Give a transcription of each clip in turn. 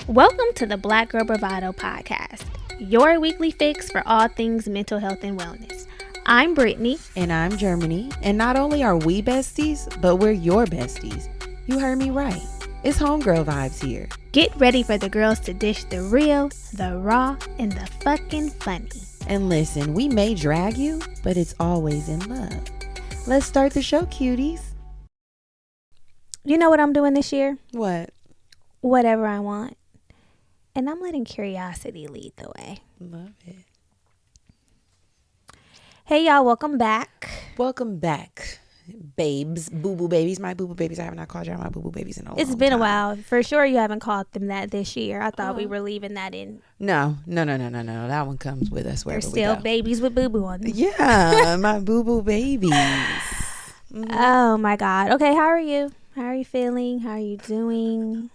Welcome to the Black Girl Bravado podcast, your weekly fix for all things mental health and wellness. I'm Brittany. And I'm Germany. And not only are we besties, but we're your besties. You heard me right. It's homegirl vibes here. Get ready for the girls to dish the real, the raw, and the fucking funny. And listen, we may drag you, but it's always in love. Let's start the show, cuties. You know what I'm doing this year? What? Whatever I want. And I'm letting curiosity lead the way. Love it. Hey, y'all. Welcome back. Welcome back, babes. Boo-boo babies. My boo-boo babies. I have not called y'all my boo-boo babies in a long time. It's been a while. For sure you haven't called them that this year. I thought we were leaving that in. No. That one comes with us wherever we go. They're still babies with boo-boo on them. Yeah, my boo-boo babies. Mm-hmm. Oh, my God. Okay, how are you? How are you feeling? How are you doing?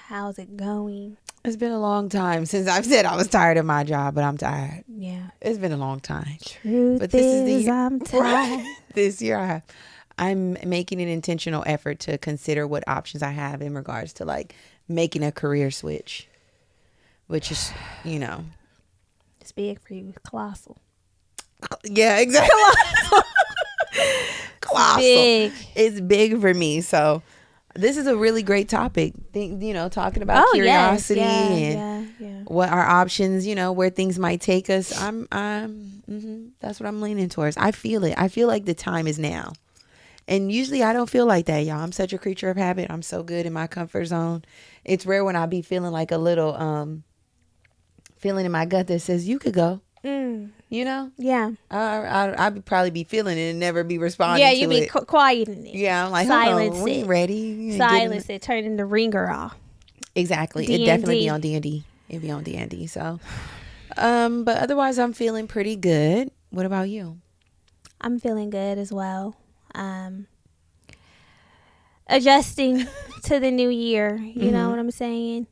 How's it going? It's been a long time since I've said I was tired of my job, but I'm tired. Yeah. It's been a long time. Truth but this is the year, I'm tired. This year I'm making an intentional effort to consider what options I have in regards to like making a career switch, which is, you know. It's big for you. Colossal. Yeah, exactly. Colossal. Big. It's big for me. So this is a really great topic. Talking about curiosity and what our options, where things might take us. That's what I'm leaning towards. I feel it. I feel like the time is now. And usually I don't feel like that, y'all. I'm such a creature of habit. I'm so good in my comfort zone. It's rare when I be feeling like a little feeling in my gut that says you could go. Yeah. I'd probably be feeling it and never be responding to it. Yeah, you be quieting it. Yeah, I'm like, silence we ain't ready. Silence it. Turn into ringer off. Exactly. D&D. It definitely be on D&D. It'd be on D&D. So, but otherwise I'm feeling pretty good. What about you? I'm feeling good as well. Adjusting to the new year. You know what I'm saying?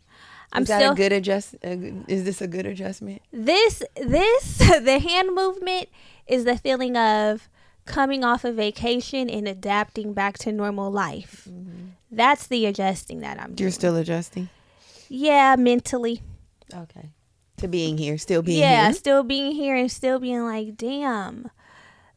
Is this a good adjustment? The hand movement is the feeling of coming off a vacation and adapting back to normal life. Mm-hmm. That's the adjusting that I'm doing. You're still adjusting? Yeah, mentally. Okay. To being here, still being here. Yeah, still being here and still being like, damn.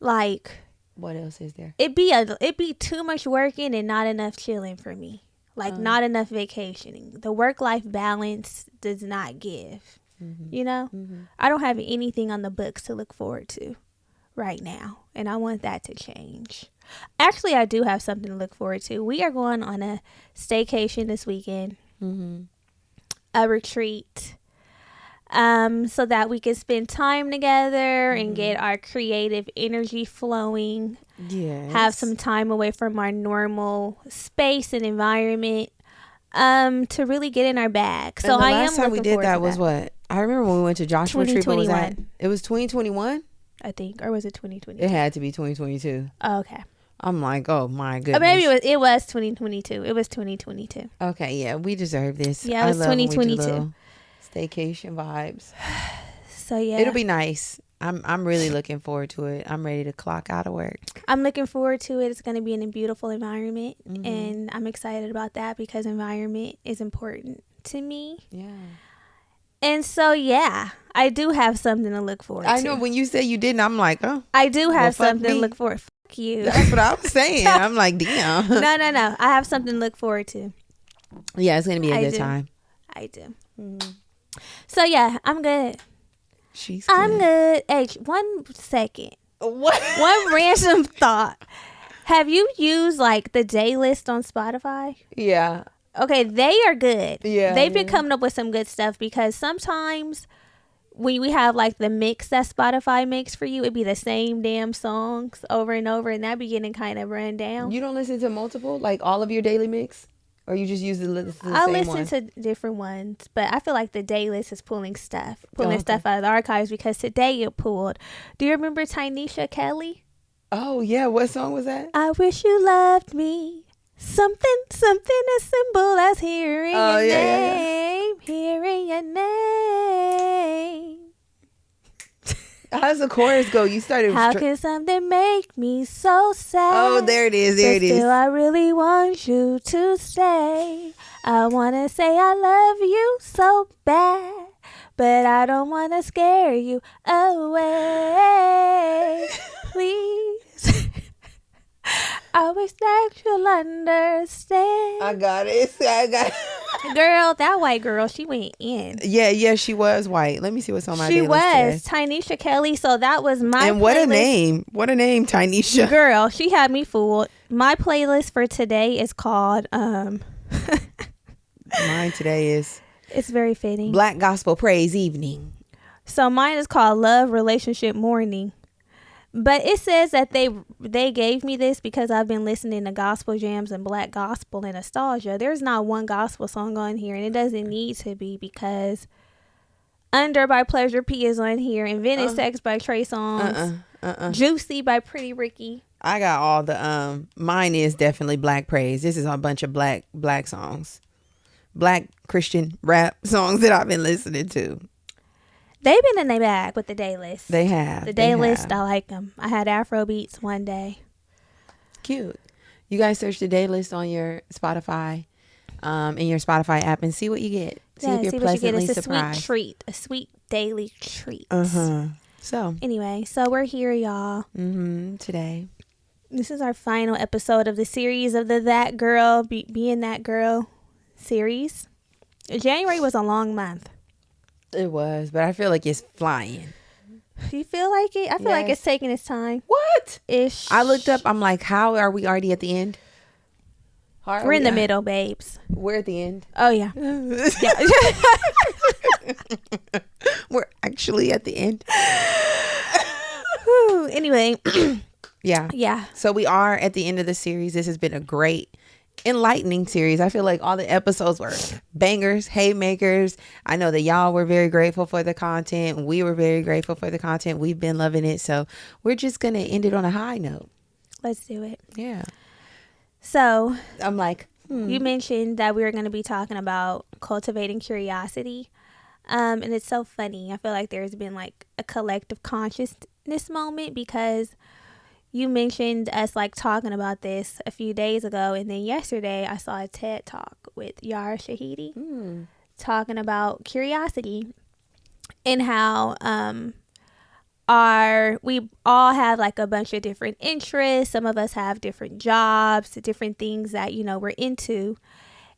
Like, what else is there? It'd be too much working and not enough chilling for me. Like, not enough vacationing. The work-life balance does not give, I don't have anything on the books to look forward to right now, and I want that to change. Actually, I do have something to look forward to. We are going on a staycation this weekend, a retreat, so that we can spend time together and get our creative energy flowing. Yes. Have some time away from our normal space and environment, to really get in our bag. So I am looking forward to that. Last time we did that was what? I remember when we went to Joshua Tree. What was that? It was 2021? I think. Or was it 2022? It had to be 2022. Oh, okay. I'm like, oh my goodness. Or maybe it was 2022. It was 2022. Okay, yeah. We deserve this. Yeah, it was 2022. Staycation vibes. So yeah. It'll be nice. I'm really looking forward to it. I'm ready to clock out of work. I'm looking forward to it. It's going to be in a beautiful environment, and I'm excited about that because environment is important to me. Yeah. And so, yeah, I do have something to look forward to. I know when you say you didn't, I'm like, oh. I do have something to look forward to. Fuck you. That's what I was saying. I'm like, damn. No. I have something to look forward to. Yeah, it's going to be a good time. I do. So, yeah, I'm good. She's good. I'm good. Hey, 1 second. What? One random thought. Have you used like the day list on Spotify? Yeah. Okay, they are good. Yeah. They've been coming up with some good stuff because sometimes when we have like the mix that Spotify makes for you, it'd be the same damn songs over and over, and that be getting kind of run down. You don't listen to multiple, like all of your daily mix? Or you just use the same one? I listen to different ones, but I feel like the day list is pulling stuff out of the archives because today it pulled. Do you remember Tynesha Kelly? Oh, yeah. What song was that? I wish you loved me. Something as simple as hearing your name. Hearing your name. How's the chorus go? You started. How can something make me so sad? Oh, there it is. There it is. Still, I really want you to stay. I want to say I love you so bad, but I don't want to scare you away. Please. I wish that you'll understand. I got it. Girl, that white girl, she went in. Yeah, she was white. Let me see what's on my She was today. Tynesha Kelly. So that was my and what playlist. What a name, Tynesha. Girl, she had me fooled. My playlist for today is called Mine today is, it's very fitting, Black Gospel Praise Evening. So mine is called Love Relationship Morning. But it says that they gave me this because I've been listening to gospel jams and black gospel and nostalgia. There's not one gospel song on here, and it doesn't need to be, because Under by Pleasure P is on here, Invented Sex by Trey Songz, Juicy by Pretty Ricky. I got all the mine is definitely Black Praise. This is a bunch of black songs, black Christian rap songs that I've been listening to. They've been in their bag with the day list. They have. The day list, I like them. I had Afro beats one day. Cute. You guys search the day list on your Spotify, in your Spotify app, and see what you get. See if you're pleasantly surprised. It's a sweet treat. A sweet daily treat. So. Anyway, so we're here, y'all. Today. This is our final episode of the series of the That Girl, Being That Girl series. January was a long month. It was, but I feel like it's flying. You feel like it? I feel like it's taking its time. What? Ish. I looked up. I'm like, how are we already at the end? We're in the middle, babes. We're at the end. Oh, yeah. We're actually at the end. Anyway. Yeah. So we are at the end of the series. This has been a great, enlightening series. I feel like all the episodes were bangers, haymakers. I know that y'all were very grateful for the content. We were very grateful for the content. We've been loving it. So we're just going to end it on a high note. Let's do it. Yeah. So I'm like, you mentioned that we were going to be talking about cultivating curiosity. And it's so funny. I feel like there's been like a collective consciousness moment, because you mentioned us like talking about this a few days ago, and then yesterday I saw a TED Talk with Yara Shahidi talking about curiosity and how we all have like a bunch of different interests. Some of us have different jobs, different things that, you know, we're into.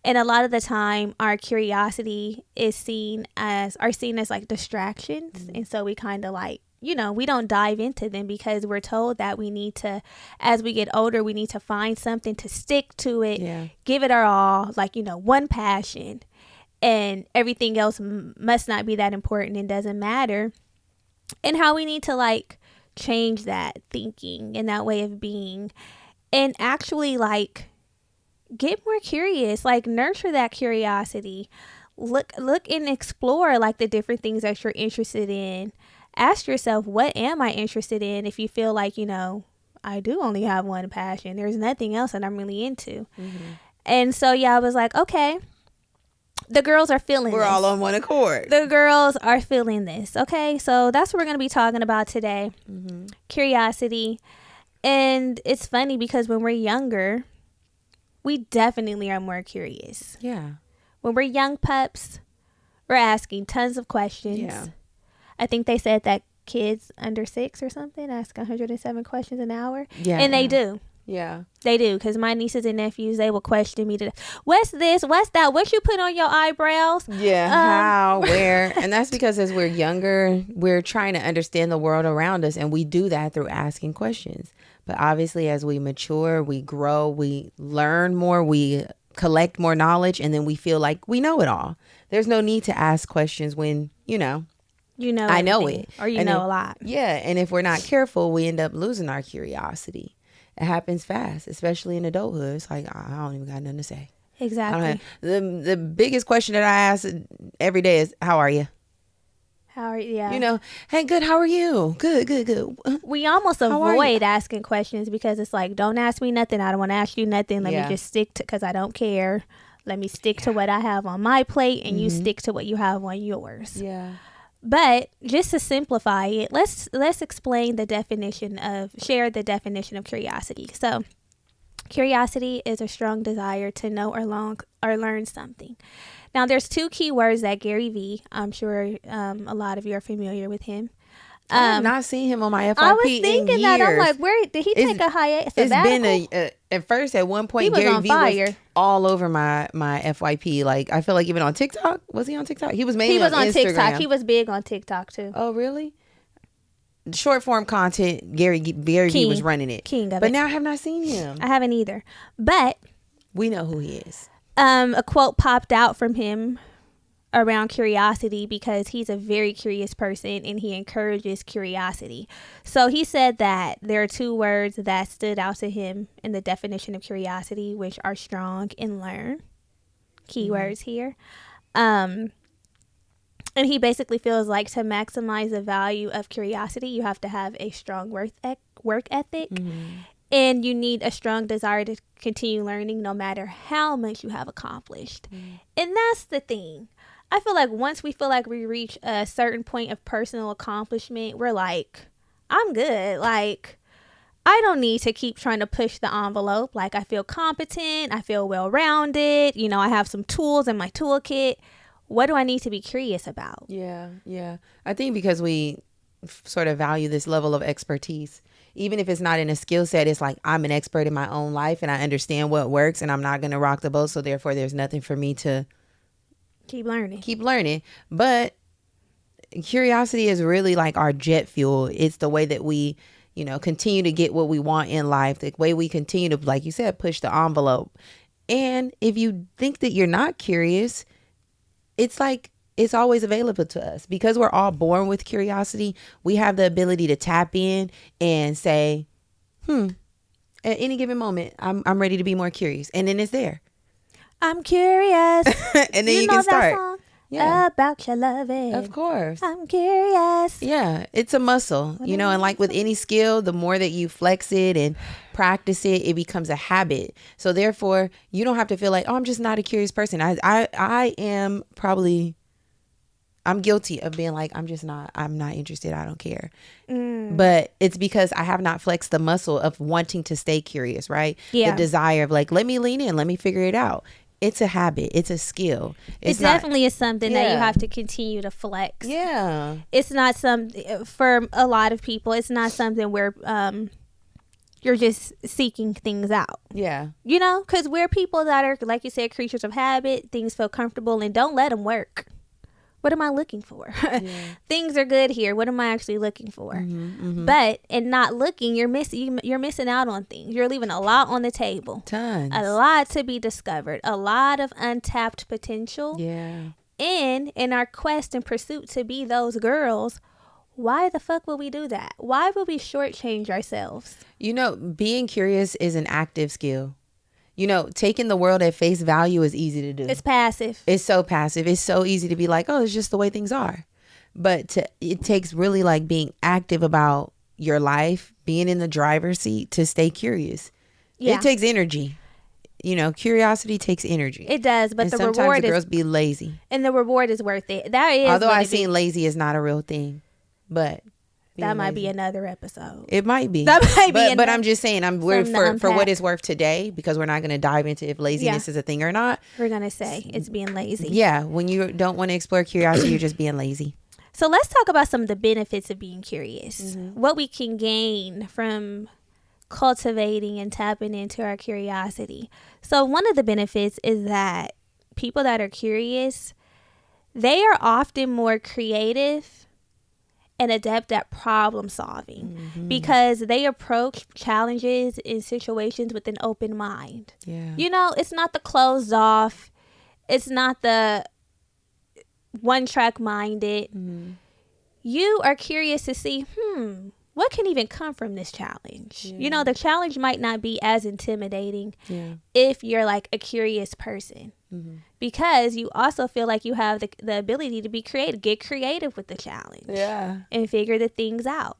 And a lot of the time our curiosity is seen as like distractions. And so we kind of like, you know, we don't dive into them because we're told that we need to, as we get older, we need to find something to stick to it, give it our all, like, you know, one passion, and everything else must not be that important and doesn't matter. And how we need to like change that thinking and that way of being, and actually like get more curious, like nurture that curiosity, look and explore like the different things that you're interested in. Ask yourself, what am I interested in? If you feel like, you know, I do only have one passion, there's nothing else that I'm really into. And so, I was like, okay, the girls are feeling We're this. all on one accord. The girls are feeling this. Okay, so that's what we're going to be talking about today. Curiosity. And it's funny because when we're younger, we definitely are more curious. Yeah. When we're young pups, we're asking tons of questions. Yeah. I think they said that kids under 6 or something ask 107 questions an hour. Yeah. And they do. Yeah. They do. Because my nieces and nephews, they will question me to, what's this? What's that? What you put on your eyebrows? Yeah. How, where? And that's because as we're younger, we're trying to understand the world around us. And we do that through asking questions. But obviously, as we mature, we grow, we learn more, we collect more knowledge, and then we feel like we know it all. There's no need to ask questions when, you know, I know it. Or you know a lot. Yeah. And if we're not careful, we end up losing our curiosity. It happens fast, especially in adulthood. It's like, I don't even got nothing to say. Exactly. The biggest question that I ask every day is, how are you? How are you? Yeah. You know, hey, good. How are you? Good. We almost avoid asking questions because it's like, don't ask me nothing. I don't want to ask you nothing. Let me just stick to, because I don't care. Let me stick to what I have on my plate, and you stick to what you have on yours. Yeah. But just to simplify it, let's explain share the definition of curiosity. So curiosity is a strong desire to know or learn something. Now, there's two key words that Gary Vee, I'm sure a lot of you are familiar with him. I have not seen him on my FYP I was thinking in that. years. I'm like, where did he take a hiatus? It's been at first, at one point, Gary Vee was all over my FYP. Like, I feel like even on TikTok. Was he on TikTok? He was mainly on Instagram. TikTok. He was big on TikTok too. Oh, really? Short form content, Gary Vee was running it. King of it. But now I have not seen him. I haven't either. But we know who he is. A quote popped out from him around curiosity because he's a very curious person and he encourages curiosity. So he said that there are two words that stood out to him in the definition of curiosity, which are strong and learn. Keywords here. And he basically feels like to maximize the value of curiosity, you have to have a strong work ethic. And you need a strong desire to continue learning no matter how much you have accomplished. And that's the thing. I feel like once we feel like we reach a certain point of personal accomplishment, we're like, I'm good. Like, I don't need to keep trying to push the envelope. Like, I feel competent. I feel well-rounded. You know, I have some tools in my toolkit. What do I need to be curious about? Yeah. I think because we sort of value this level of expertise. Even if it's not in a skill set, it's like I'm an expert in my own life and I understand what works and I'm not going to rock the boat. So therefore, there's nothing for me to keep learning. But curiosity is really like our jet fuel. It's the way that we, continue to get what we want in life. The way we continue to, like you said, push the envelope. And if you think that you're not curious, it's like, it's always available to us because we're all born with curiosity. We have the ability to tap in and say, at any given moment, I'm ready to be more curious. And then it's there. I'm curious. And then you can start. That song? Yeah. About your loving. Of course. I'm curious. Yeah. It's a muscle, and like with any skill, the more that you flex it and practice it, it becomes a habit. So therefore, you don't have to feel like, oh, I'm just not a curious person. I am probably... I'm guilty of being like, I'm not interested. I don't care. But it's because I have not flexed the muscle of wanting to stay curious, right? Yeah. The desire of like, let me lean in, let me figure it out. It's a habit. It's a skill. It definitely is something that you have to continue to flex. Yeah. It's not for a lot of people, it's not something where you're just seeking things out. Yeah. Because we're people that are, like you said, creatures of habit. Things feel comfortable and don't let them work. What am I looking for? Yeah. Things are good here. What am I actually looking for? But in not looking, you're missing out on things. You're leaving a lot on the table. Tons. A lot to be discovered. A lot of untapped potential. Yeah. And in our quest and pursuit to be those girls, why the fuck would we do that? Why would we shortchange ourselves? Being curious is an active skill. Taking the world at face value is easy to do. It's passive. It's so passive. It's so easy to be like, oh, it's just the way things are. But it takes really like being active about your life, being in the driver's seat to stay curious. Yeah. It takes energy. Curiosity takes energy. It does, but the sometimes reward the girls be lazy. And the reward is worth it. That is. Although I've seen lazy is not a real thing, but. That might be another episode. It might be. That might be. But I'm just saying, for what it's worth today, because we're not going to dive into if laziness is a thing or not. We're going to say it's being lazy. Yeah. When you don't want to explore curiosity, you're just being lazy. So let's talk about some of the benefits of being curious. What we can gain from cultivating and tapping into our curiosity. So one of the benefits is that people that are curious, they are often more creative and adept at problem solving because they approach challenges and situations with an open mind. Yeah. It's not the closed off. It's not the one track minded. You are curious to see, what can even come from this challenge? Yeah. The challenge might not be as intimidating if you're like a curious person. Because you also feel like you have the ability to be creative, get creative with the challenge, and figure the things out.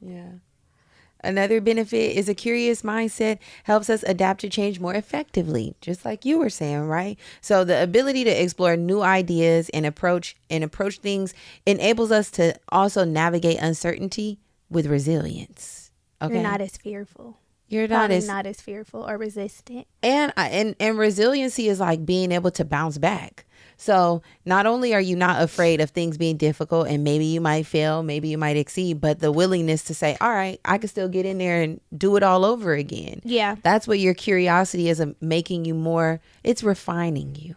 Another benefit is a curious mindset helps us adapt to change more effectively, just like you were saying, right? So the ability to explore new ideas and approach things enables us to also navigate uncertainty with resilience. Okay. You're not as fearful. You're not as fearful or resistant. And resiliency is like being able to bounce back. So not only are you not afraid of things being difficult and maybe you might fail, maybe you might exceed, but the willingness to say, all right, I can still get in there and do it all over again. Yeah. That's what your curiosity is, making you more, it's refining you.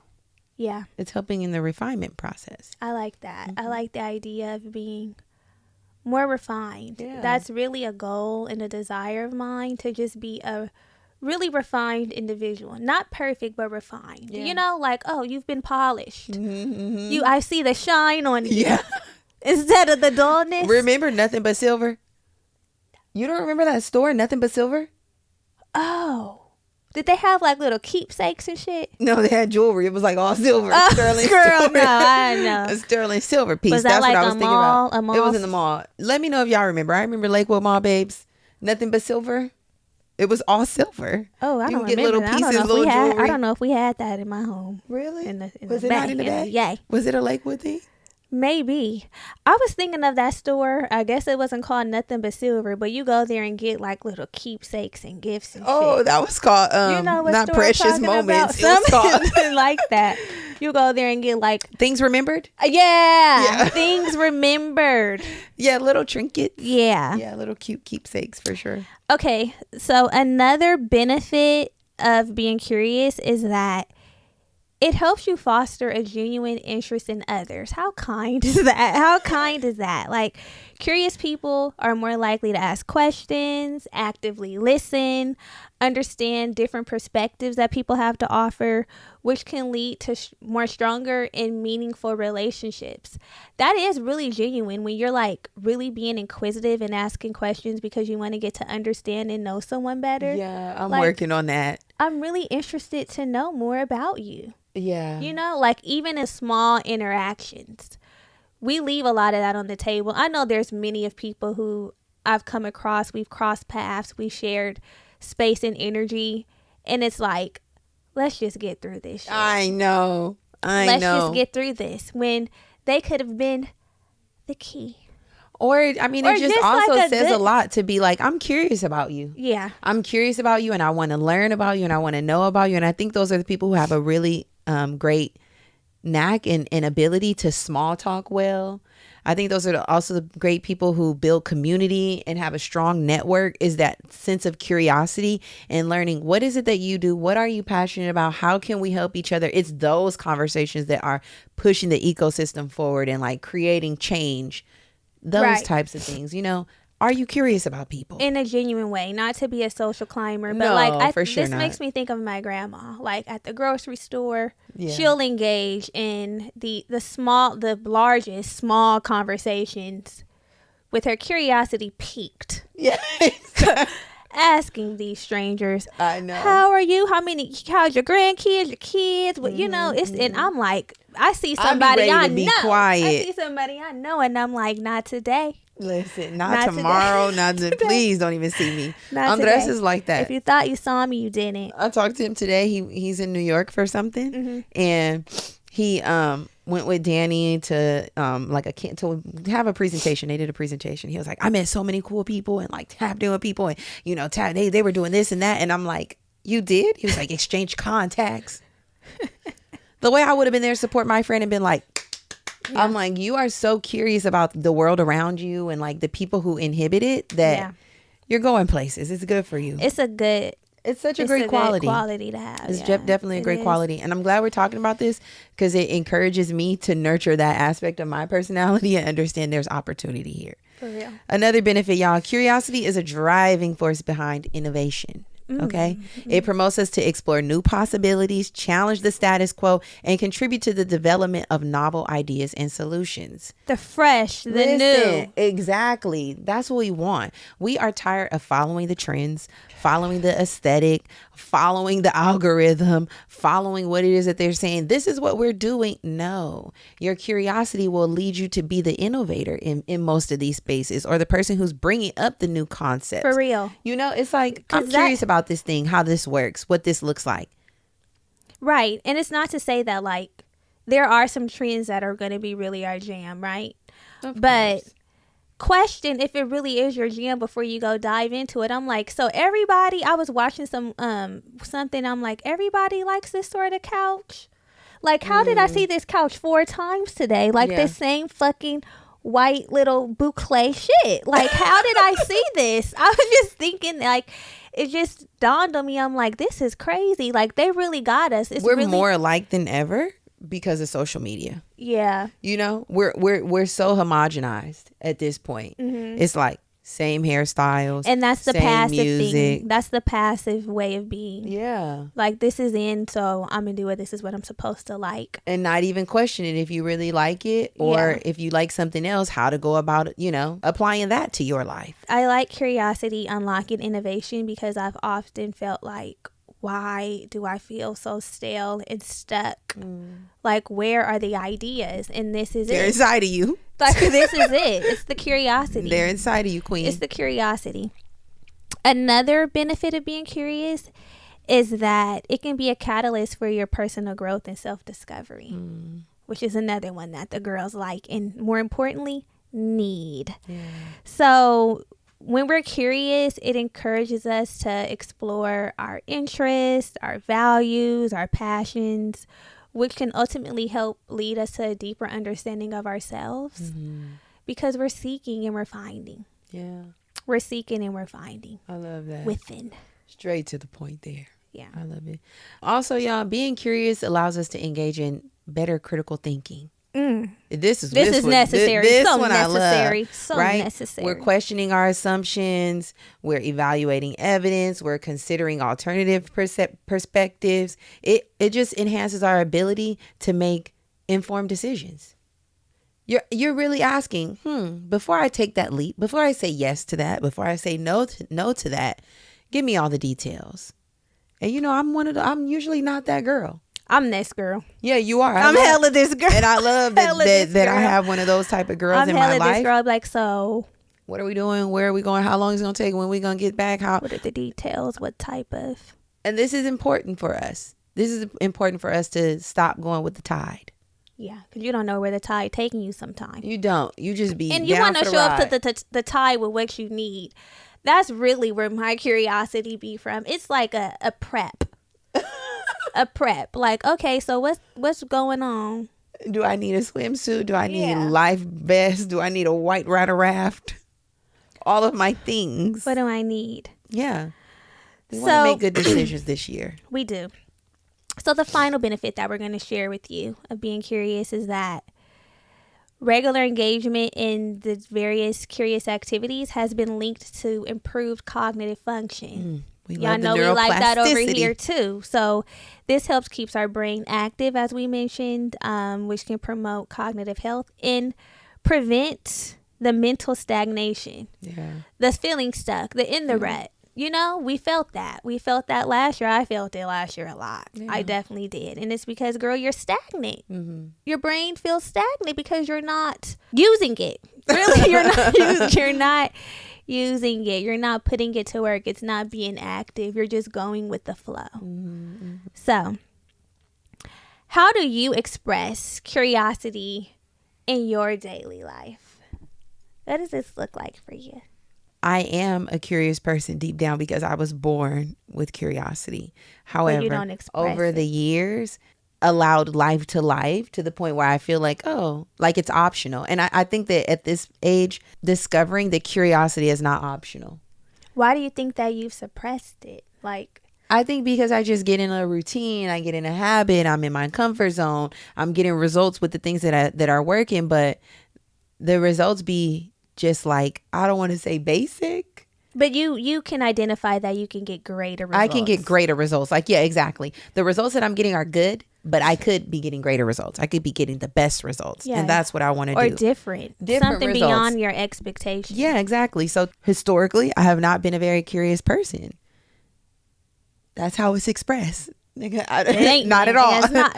Yeah. It's helping in the refinement process. I like that. Mm-hmm. I like the idea of being more refined. Yeah. That's really a goal and a desire of mine, to just be a really refined individual. Not perfect, but refined. Yeah. You know, like, oh, you've been polished. Mm-hmm. I see the shine on you. Yeah. Instead of the dullness. Remember Nothing But Silver? You don't remember that store, Nothing But Silver? Oh. Did they have like little keepsakes and shit? No, they had jewelry. It was like all silver. Sterling girl, silver. No, I know. A sterling silver piece. Was that That's like what I was thinking about. A mall? It was in the mall. Let me know if y'all remember. I remember Lakewood Mall, babes. Nothing But Silver. It was all silver. Oh, I don't get remember. Little pieces, little jewelry. I don't know if we had that in my home. Really? Was it not in the bag? Yeah. Was it a Lakewood thing? Maybe. I was thinking of that store. I guess it wasn't called Nothing But Silver, but you go there and get like little keepsakes and gifts and shit. That was called you know what Not store Precious I'm Moments. It was called something like that. You go there and get like Things Remembered. Yeah. Things remembered. Yeah, little trinkets. Yeah. Yeah, little cute keepsakes for sure. Okay, so another benefit of being curious is that it helps you foster a genuine interest in others. How kind is that? Like, curious people are more likely to ask questions, actively listen, understand different perspectives that people have to offer, which can lead to more stronger and meaningful relationships. That is really genuine when you're like really being inquisitive and asking questions because you want to get to understand and know someone better. Yeah, I'm working on that. I'm really interested to know more about you. Yeah. You know, like even in small interactions, we leave a lot of that on the table. I know there's many of people who I've come across, we've crossed paths, we've shared space and energy, and it's like, let's just get through this shit. I know. Let's just get through this, when they could have been the key. Or, I mean, it just also like says a lot to be like, I'm curious about you. Yeah. I'm curious about you and I want to learn about you and I want to know about you. And I think those are the people who have a really great knack and ability to small talk well. I think those are also the great people who build community and have a strong network, is that sense of curiosity and learning, what is it that you do? What are you passionate about? How can we help each other? It's those conversations that are pushing the ecosystem forward and like creating change. Those types of things, you know. Are you curious about people? In a genuine way, not to be a social climber, but no, like for sure this not. makes me think of my grandma. Like at the grocery store, she'll engage in the largest small conversations with her curiosity piqued. Yeah. Asking these strangers, I know, how are you? How's your grandkids, your kids? Well, you know, and I'm like, I see somebody I know. Quiet. I see somebody I know, and I'm like, not today. Listen, not tomorrow. Please don't even see me. Andres is like that. If you thought you saw me, you didn't. I talked to him today. He's in New York for something, and he went with Danny to to have a presentation. They did a presentation. He was like, I met so many cool people and like tap doing people, and you know, they were doing this and that, and I'm like, you did? He was like, exchange contacts. The way I would have been there to support my friend and been like, yeah. I'm like, you are so curious about the world around you and like the people who inhibit it that you're going places. It's good for you. It's such a great quality. Good quality to have. It's definitely a great quality. And I'm glad we're talking about this because it encourages me to nurture that aspect of my personality and understand there's opportunity here. For real. Another benefit, y'all, curiosity is a driving force behind innovation. Okay. It promotes us to explore new possibilities, challenge the status quo, and contribute to the development of novel ideas and solutions. The fresh, the new. Exactly. That's what we want. We are tired of following the trends, following the aesthetic, following the algorithm, following what it is that they're saying. This is what we're doing. No, your curiosity will lead you to be the innovator in most of these spaces, or the person who's bringing up the new concepts. For real. You know, it's like, I'm curious about this thing, how this works, what this looks like. Right. And it's not to say that, like, there are some trends that are going to be really our jam, right? But question if it really is your jam before you go dive into it. I'm like, so everybody, I was watching something, I'm like, everybody likes this sort of couch. Like, how did I see this couch 4 times today? Like, the same fucking white little boucle shit. Like, how did I see this? I was just thinking, like, it just dawned on me. I'm like, this is crazy. Like, they really got us. We're really more alike than ever because of social media. Yeah. You know, we're so homogenized at this point. It's like same hairstyles, and that's the passive music thing. That's the passive way of being. Yeah. Like, this is in, so I'm gonna do it. This is what I'm supposed to like, and not even question it if you really like it, or if you like something else, how to go about it, you know, applying that to your life. I like curiosity unlocking innovation, because I've often felt like, why do I feel so stale and stuck? Like, where are the ideas? And this is They're inside of you. Like, this is it. It's the curiosity. They're inside of you, queen. It's the curiosity. Another benefit of being curious is that it can be a catalyst for your personal growth and self-discovery, which is another one that the girls like, and more importantly, need. So when we're curious, it encourages us to explore our interests, our values, our passions, which can ultimately help lead us to a deeper understanding of ourselves, because we're seeking and we're finding. Yeah. We're seeking and we're finding. I love that. Within. Straight to the point there. Yeah. I love it. Also, y'all, being curious allows us to engage in better critical thinking. This is necessary. This so one necessary. I love, so right? necessary. We're questioning our assumptions. We're evaluating evidence. We're considering alternative perspectives. It just enhances our ability to make informed decisions. You're really asking, before I take that leap, before I say yes to that, before I say no to that, give me all the details. And you know, I'm usually not that girl. I'm this girl. Yeah, you are. I'm hella this girl. And I love that I have one of those type of girls in my life. I'm hella this girl. Like, so what are we doing? Where are we going? How long is it going to take? When are we going to get back? What are the details? What type of? And this is important for us. This is important for us to stop going with the tide. Yeah, because you don't know where the tide taking you sometimes. You don't. You just be and you want to show up to the tide with what you need. That's really where my curiosity be from. It's like a prep. A prep. Like, okay, so what's going on? Do I need a swimsuit? Do I need a life vest? Do I need a white rider raft? All of my things. What do I need? Yeah. We want to make good decisions this year. We do. So the final benefit that we're going to share with you of being curious is that regular engagement in the various curious activities has been linked to improved cognitive function. Y'all know we like that over here too. So this helps keeps our brain active, as we mentioned, which can promote cognitive health and prevent the mental stagnation. Yeah. The feeling stuck, in the rut. You know, we felt that. We felt that last year. I felt it last year a lot. Yeah. I definitely did. And it's because, girl, you're stagnant. Your brain feels stagnant because you're not using it. Really, you're not using it. You're not putting it to work. It's not being active. You're just going with the flow. So, how do you express curiosity in your daily life? What does this look like for you? I am a curious person deep down because I was born with curiosity. However, over the years, allowed life to the point where I feel like, it's optional. And I think that at this age, discovering that curiosity is not optional. Why do you think that you've suppressed it? I think because I just get in a routine, I get in a habit, I'm in my comfort zone, I'm getting results with the things that are working, but the results be just like, I don't want to say basic, But you can identify that you can get greater results. I can get greater results. Like, yeah, exactly. The results that I'm getting are good, but I could be getting greater results. I could be getting the best results. Yeah. And that's what I want to do. Or different something results. Beyond your expectations. Yeah, exactly. So historically, I have not been a very curious person. That's how it's expressed. Not at all. Not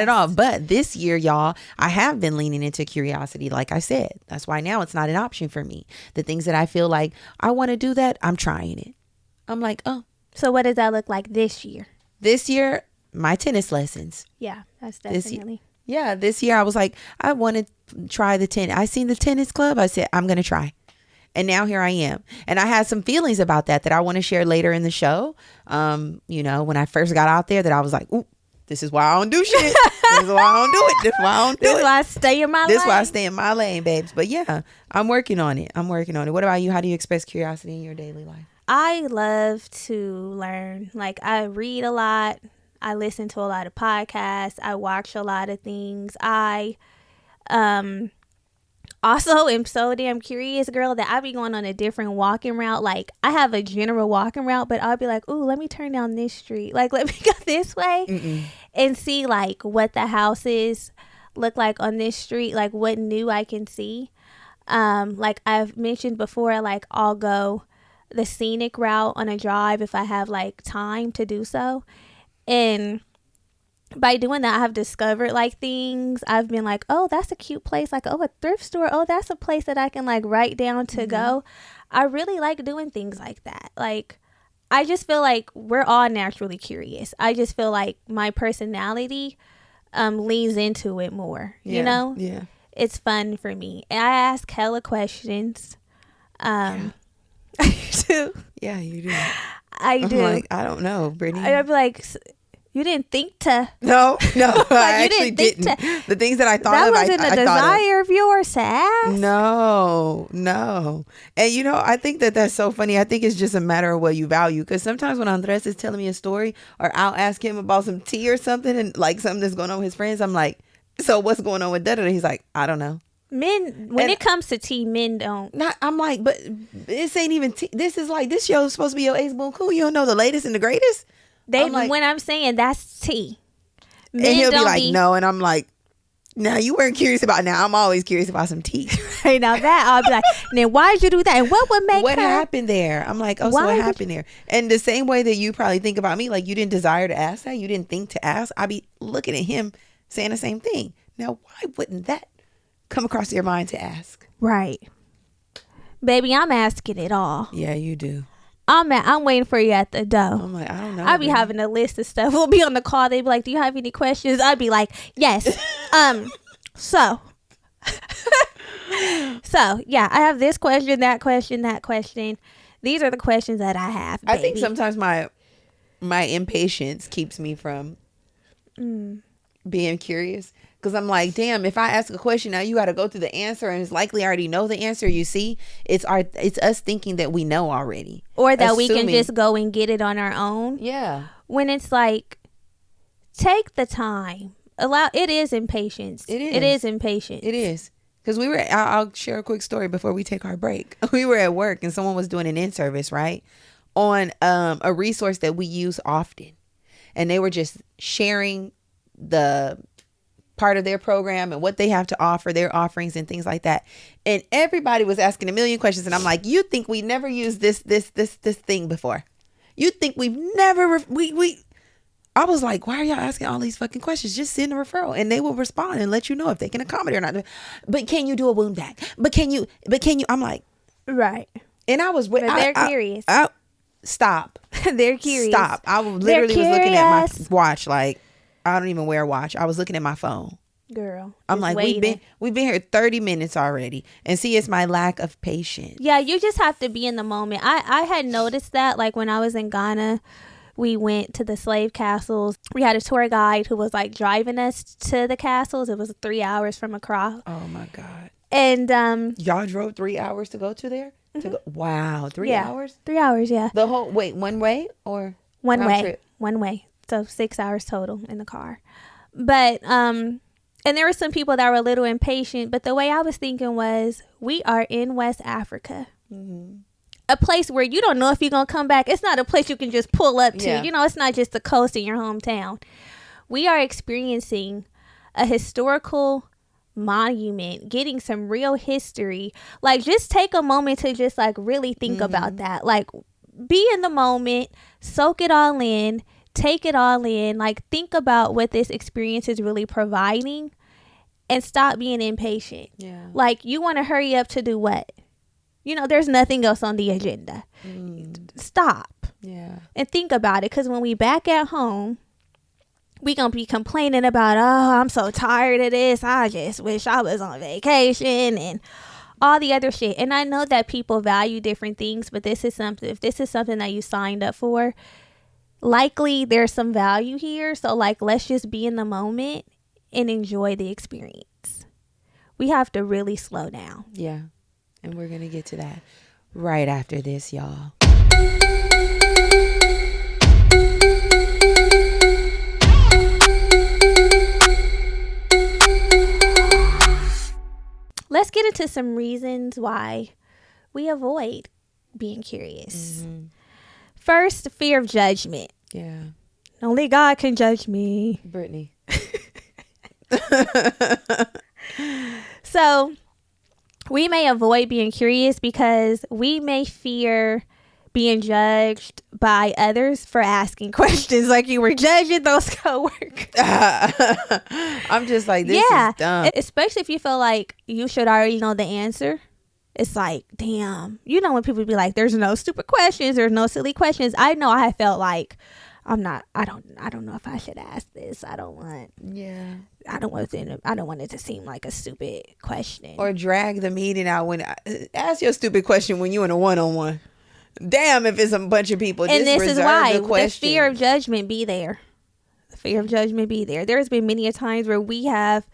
at all. But this year, y'all, I have been leaning into curiosity. Like I said, that's why now it's not an option for me. The things that I feel like I want to do that, I'm trying it. I'm like, oh. So what does that look like this year? This year, my tennis lessons. Yeah, that's definitely. This year I was like, I want to try the tennis. I seen the tennis club. I said, I'm going to try. And now here I am. And I had some feelings about that I want to share later in the show. When I first got out there that I was like, ooh, this is why I don't do shit. This is why I don't do it. This is why I don't do it. This is why I stay in my lane. This is why I stay in my lane, babes. But yeah, I'm working on it. What about you? How do you express curiosity in your daily life? I love to learn. Like, I read a lot. I listen to a lot of podcasts. I watch a lot of things. I also am so damn curious, girl, that I be going on a different walking route. Like, I have a general walking route, but I'll be like, ooh, let me turn down this street. Like, let me go this way and see, like, what the houses look like on this street. Like, what new I can see. Like I've mentioned before, like, I'll go the scenic route on a drive if I have, like, time to do so. And by doing that, I have discovered, like, things. I've been like, oh, that's a cute place. Like, oh, a thrift store. Oh, that's a place that I can, like, write down to go. I really like doing things like that. Like, I just feel like we're all naturally curious. I just feel like my personality leans into it more, you know? Yeah. It's fun for me. And I ask hella questions. I do. Yeah, you do. I do. I'm like, I don't know, Brittany. I'd be like, you didn't think to. No, I actually didn't. The things that I thought that of, wasn't a desire of yours to ask. No. And I think that's so funny. I think it's just a matter of what you value. Because sometimes when Andres is telling me a story, or I'll ask him about some tea or something, and like something that's going on with his friends, I'm like, so what's going on with that? And he's like, I don't know. Men, when it comes to tea, men don't. I'm like, but this ain't even tea. This is like, this show is supposed to be your ace boon cool. You don't know the latest and the greatest. When I'm saying that's tea, men and he'll be like, no, and I'm like, no, you weren't curious about. Now I'm always curious about some tea. Right now that I'll be like, then why'd you do that? And what would make what happened there? I'm like, oh, so what happened there? And the same way that you probably think about me, like, you didn't desire to ask that, you didn't think to ask. I'd be looking at him saying the same thing. Now, why wouldn't that come across your mind to ask? Right, baby, I'm asking it all. Yeah, you do. I'm waiting for you at the door. I'm like, I don't know. I'll be having a list of stuff. We'll be on the call. They'd be like, do you have any questions? I'd be like, yes. So yeah, I have this question, that question, that question. These are the questions that I have, baby. I think sometimes my impatience keeps me from being curious. Because I'm like, damn, if I ask a question, now you got to go through the answer, and it's likely I already know the answer. You see, it's us thinking that we know already, or that we can just go and get it on our own. Yeah. When it's like, take the time. It is impatience. It is impatience. It is. Because I'll share a quick story before we take our break. We were at work and someone was doing an in-service, right, on a resource that we use often, and they were just sharing the part of their program and what they have to offer, their offerings and things like that. And everybody was asking a million questions. And I'm like, you think we never used this thing before? You think we've never, I was like, why are y'all asking all these fucking questions? Just send a referral and they will respond and let you know if they can accommodate or not. But can you do a wound vac? But can you, I'm like, right. And I was, they're curious. Stop. They're curious. Stop. I literally was looking at my watch, like, I don't even wear a watch. I was looking at my phone. Girl, I'm like, we've been here 30 minutes already. And see, it's my lack of patience. Yeah, you just have to be in the moment. I had noticed that, like, when I was in Ghana, we went to the slave castles. We had a tour guide who was, like, driving us to the castles. It was 3 hours from Accra. Oh my God. And y'all drove 3 hours to go to there? Wow, 3 hours? 3 hours, yeah. The whole one way or one way? Trip? One way. So 6 hours total in the car. But and there were some people that were a little impatient, but the way I was thinking was, we are in West Africa. Mm-hmm. a place where you don't know if you're going to come back. It's not a place you can just pull up to. Yeah. You know, it's not just the coast in your hometown. We are experiencing a historical monument, getting some real history. Like, just take a moment to just like really think about that. Like, be in the moment, soak it all in, take it all in. Like, think about what this experience is really providing and stop being impatient. Yeah. Like, you want to hurry up to do what? You know, there's nothing else on the agenda. Stop. Yeah. And think about it, because when we back at home, we gonna be complaining about, oh, I'm so tired of this. I just wish I was on vacation and all the other shit. And I know that people value different things, but this is something, if this is something that you signed up for, likely there's some value here. So like, let's just be in the moment and enjoy the experience. We have to really slow down. Yeah. And we're going to get to that right after this, y'all. Let's get into some reasons why we avoid being curious. First, fear of judgment. Yeah. Only God can judge me. Brittany. So we may avoid being curious because we may fear being judged by others for asking questions, like you were judging those coworkers. I'm just like, this is dumb. Especially if you feel like you should already know the answer. It's like, damn. You know when people be like, there's no stupid questions, there's no silly questions. I know I have felt like, I don't know if I should ask this. I don't want it to seem like a stupid question. Or drag the meeting out when ask your stupid question when you in a one-on-one. Damn, if it's a bunch of people. And just this is why the fear of judgment be there. The fear of judgment be there. There's been many a times where we have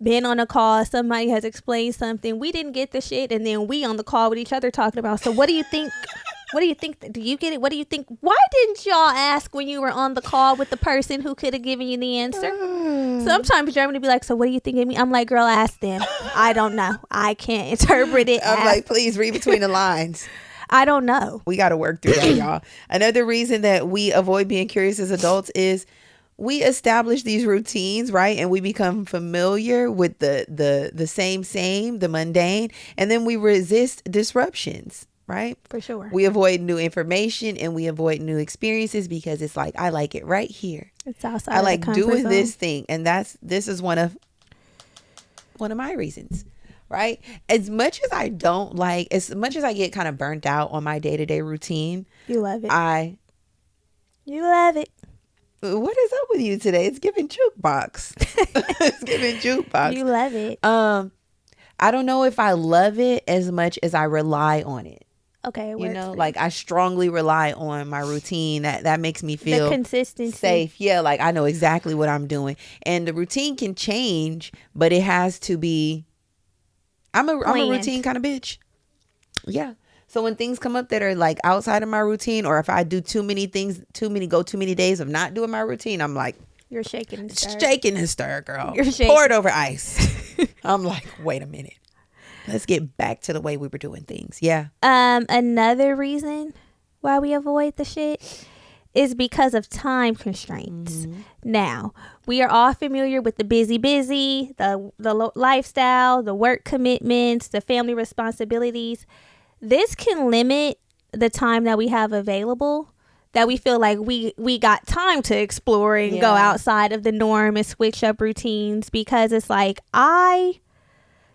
been on a call, somebody has explained something, we didn't get the shit, and then we on the call with each other talking about, so what do you think? What do you think? Do you get it? What do you think? Why didn't y'all ask when you were on the call with the person who could have given you the answer? Sometimes Germany be like, so what do you think of me? I'm like, girl, ask them. I don't know. I can't interpret it. I'm like, please read between the lines. I don't know. We got to work through that, y'all. Another reason that we avoid being curious as adults is we establish these routines, right? And we become familiar with the same, the mundane. And then we resist disruptions, right? For sure. We avoid new information and we avoid new experiences because it's like, I like it right here. It's outside. I like doing this thing. And this is one of my reasons. Right? As much as I don't like, as much as I get kind of burnt out on my day-to-day routine. You love it. You love it. What is up with you today? It's giving jukebox. It's giving jukebox. You love it. I don't know if I love it as much as I rely on it. Okay. It works like I strongly rely on my routine. That makes me feel the consistency, safe. Yeah. Like I know exactly what I'm doing, and the routine can change, but it has to be. I'm a routine kind of bitch. Yeah. So when things come up that are like outside of my routine, or if I do too many days of not doing my routine, I'm like, you're shaking and stir. Shaking and stir, girl. You're shaking. Pour it over ice. I'm like, wait a minute. Let's get back to the way we were doing things. Yeah. Another reason why we avoid the shit is because of time constraints. Now, we are all familiar with the busy, the lifestyle, the work commitments, the family responsibilities. This can limit the time that we have available, that we feel like we got time to explore and go outside of the norm and switch up routines, because it's like, I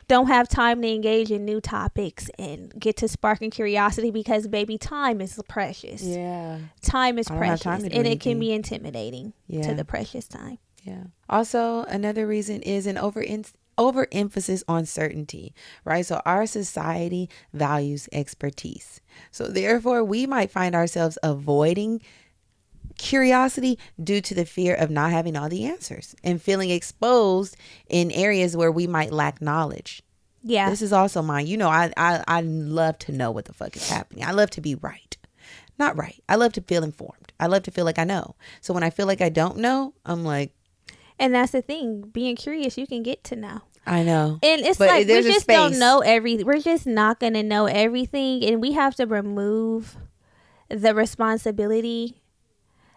don't have time to engage in new topics and get to sparking curiosity, because baby, time is precious. Yeah. Time is precious, and it can be intimidating to the precious time. Yeah. Also, another reason is an overemphasis on certainty, right? So our society values expertise. So therefore, we might find ourselves avoiding curiosity due to the fear of not having all the answers and feeling exposed in areas where we might lack knowledge. Yeah. This is also mine. You know, I love to know what the fuck is happening. I love to be right. Not right. I love to feel informed. I love to feel like I know. So when I feel like I don't know, I'm like. And that's the thing. Being curious, you can get to know. I know. And it's like we just don't know everything. We're just not going to know everything. And we have to remove the responsibility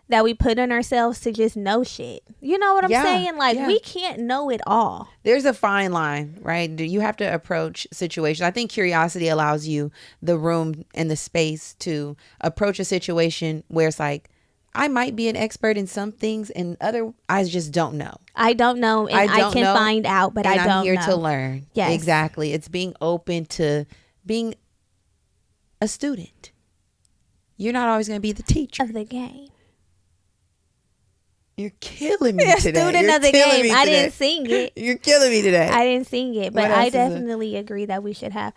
that we put on ourselves to just know shit. You know what I'm saying? Like, we can't know it all. There's a fine line, right? You have to approach situations. I think curiosity allows you the room and the space to approach a situation where it's like, I might be an expert in some things and other I just don't know. I don't know, and I can find out, but I don't know. I'm here to learn. Yes. Exactly. It's being open to being a student. You're not always going to be the teacher of the game. You're killing me today. Student of the game. I didn't sing it. You're killing me today. I didn't sing it, but I definitely agree that we should have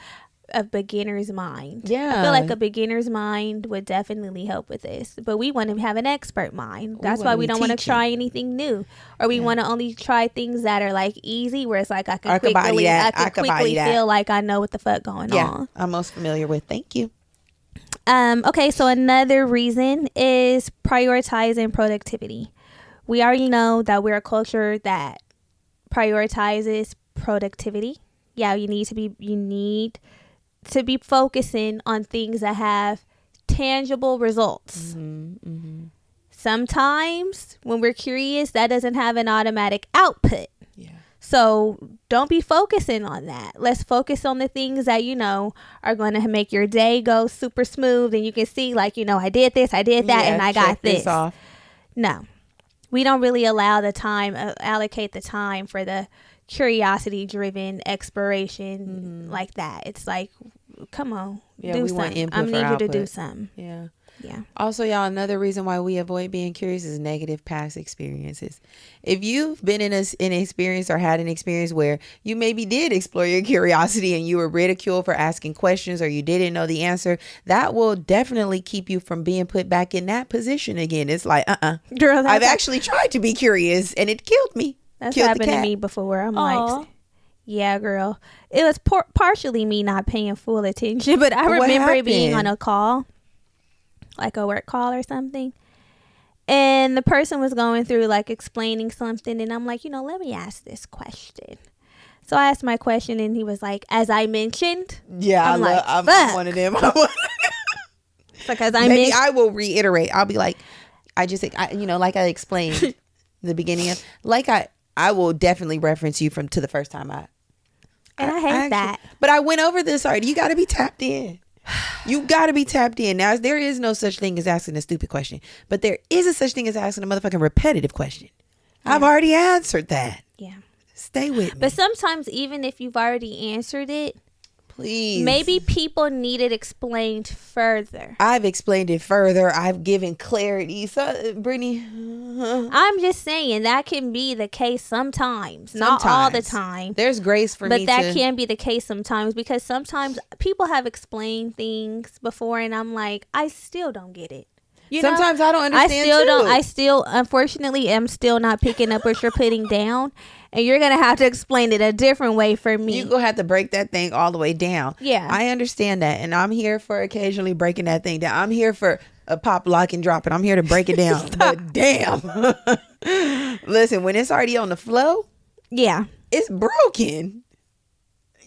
a beginner's mind. Yeah. I feel like a beginner's mind would definitely help with this. But we want to have an expert mind. That's why we don't want to try anything new. Or we want to only try things that are like easy, where it's like I can quickly feel like I know what the fuck going on. I'm most familiar with. Thank you. Okay, so another reason is prioritizing productivity. We already know that we're a culture that prioritizes productivity. Yeah, you need to be focusing on things that have tangible results. Sometimes when we're curious, that doesn't have an automatic output. Yeah. So don't be focusing on that. Let's focus on the things that, are going to make your day go super smooth. And you can see like, I did this, I did that, and I got this. No, we don't really allocate the time for the curiosity driven exploration like that. It's like, come on, do something. I need you to do something. Yeah. Also, y'all, another reason why we avoid being curious is negative past experiences. If you've been in an experience or had an experience where you maybe did explore your curiosity and you were ridiculed for asking questions or you didn't know the answer, that will definitely keep you from being put back in that position again. It's like, girl, I've actually tried to be curious and it killed me. That's happened to me before. I'm like, yeah, girl. It was partially me not paying full attention, but I remember it being on a call, like a work call or something. And the person was going through like explaining something. And I'm like, let me ask this question. So I asked my question and he was like, as I mentioned. Yeah, I'm one of them. Because I will reiterate. I'll be like, like I explained the beginning of, I will definitely reference you to the first time I hate that. But I went over this already. You got to be tapped in. You got to be tapped in. Now, there is no such thing as asking a stupid question, but there is a such thing as asking a motherfucking repetitive question. Yeah. I've already answered that. Yeah. Stay with me. But sometimes even if you've already answered it, please. Maybe people need it explained further. I've explained it further. I've given clarity. So, Brittany. I'm just saying that can be the case sometimes. Not all the time. There's grace for me. But that can be the case sometimes, because sometimes people have explained things before and I'm like, I still don't get it. Sometimes I don't understand I still unfortunately am still not picking up what you're putting down, and you're gonna have to explain it a different way for me. You're gonna have to break that thing all the way down. Yeah, I understand that, and I'm here for occasionally breaking that thing down. I'm here for a pop, lock, and drop, and I'm here to break it down. But damn, listen, when it's already on the flow, it's broken.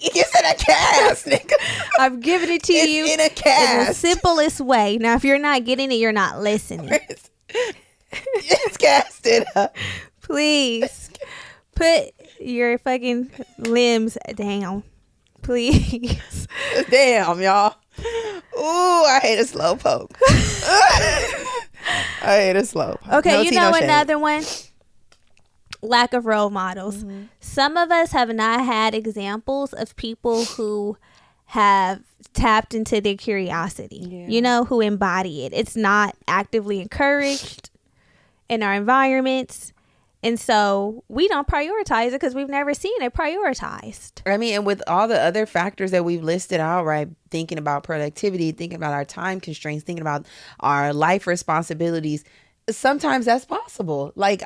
It's in a cast, nigga. I've given it to you in a cast. In the simplest way. Now, if you're not getting it, you're not listening. It's casted up. Please put your fucking limbs down. Please. Damn, y'all. Ooh, I hate a slow poke. Okay, another one? Lack of role models. Some of us have not had examples of people who have tapped into their curiosity, who embody it. It's not actively encouraged in our environments. And so we don't prioritize it because we've never seen it prioritized. I mean, and with all the other factors that we've listed out, right? Thinking about productivity, thinking about our time constraints, thinking about our life responsibilities. Sometimes that's possible. Like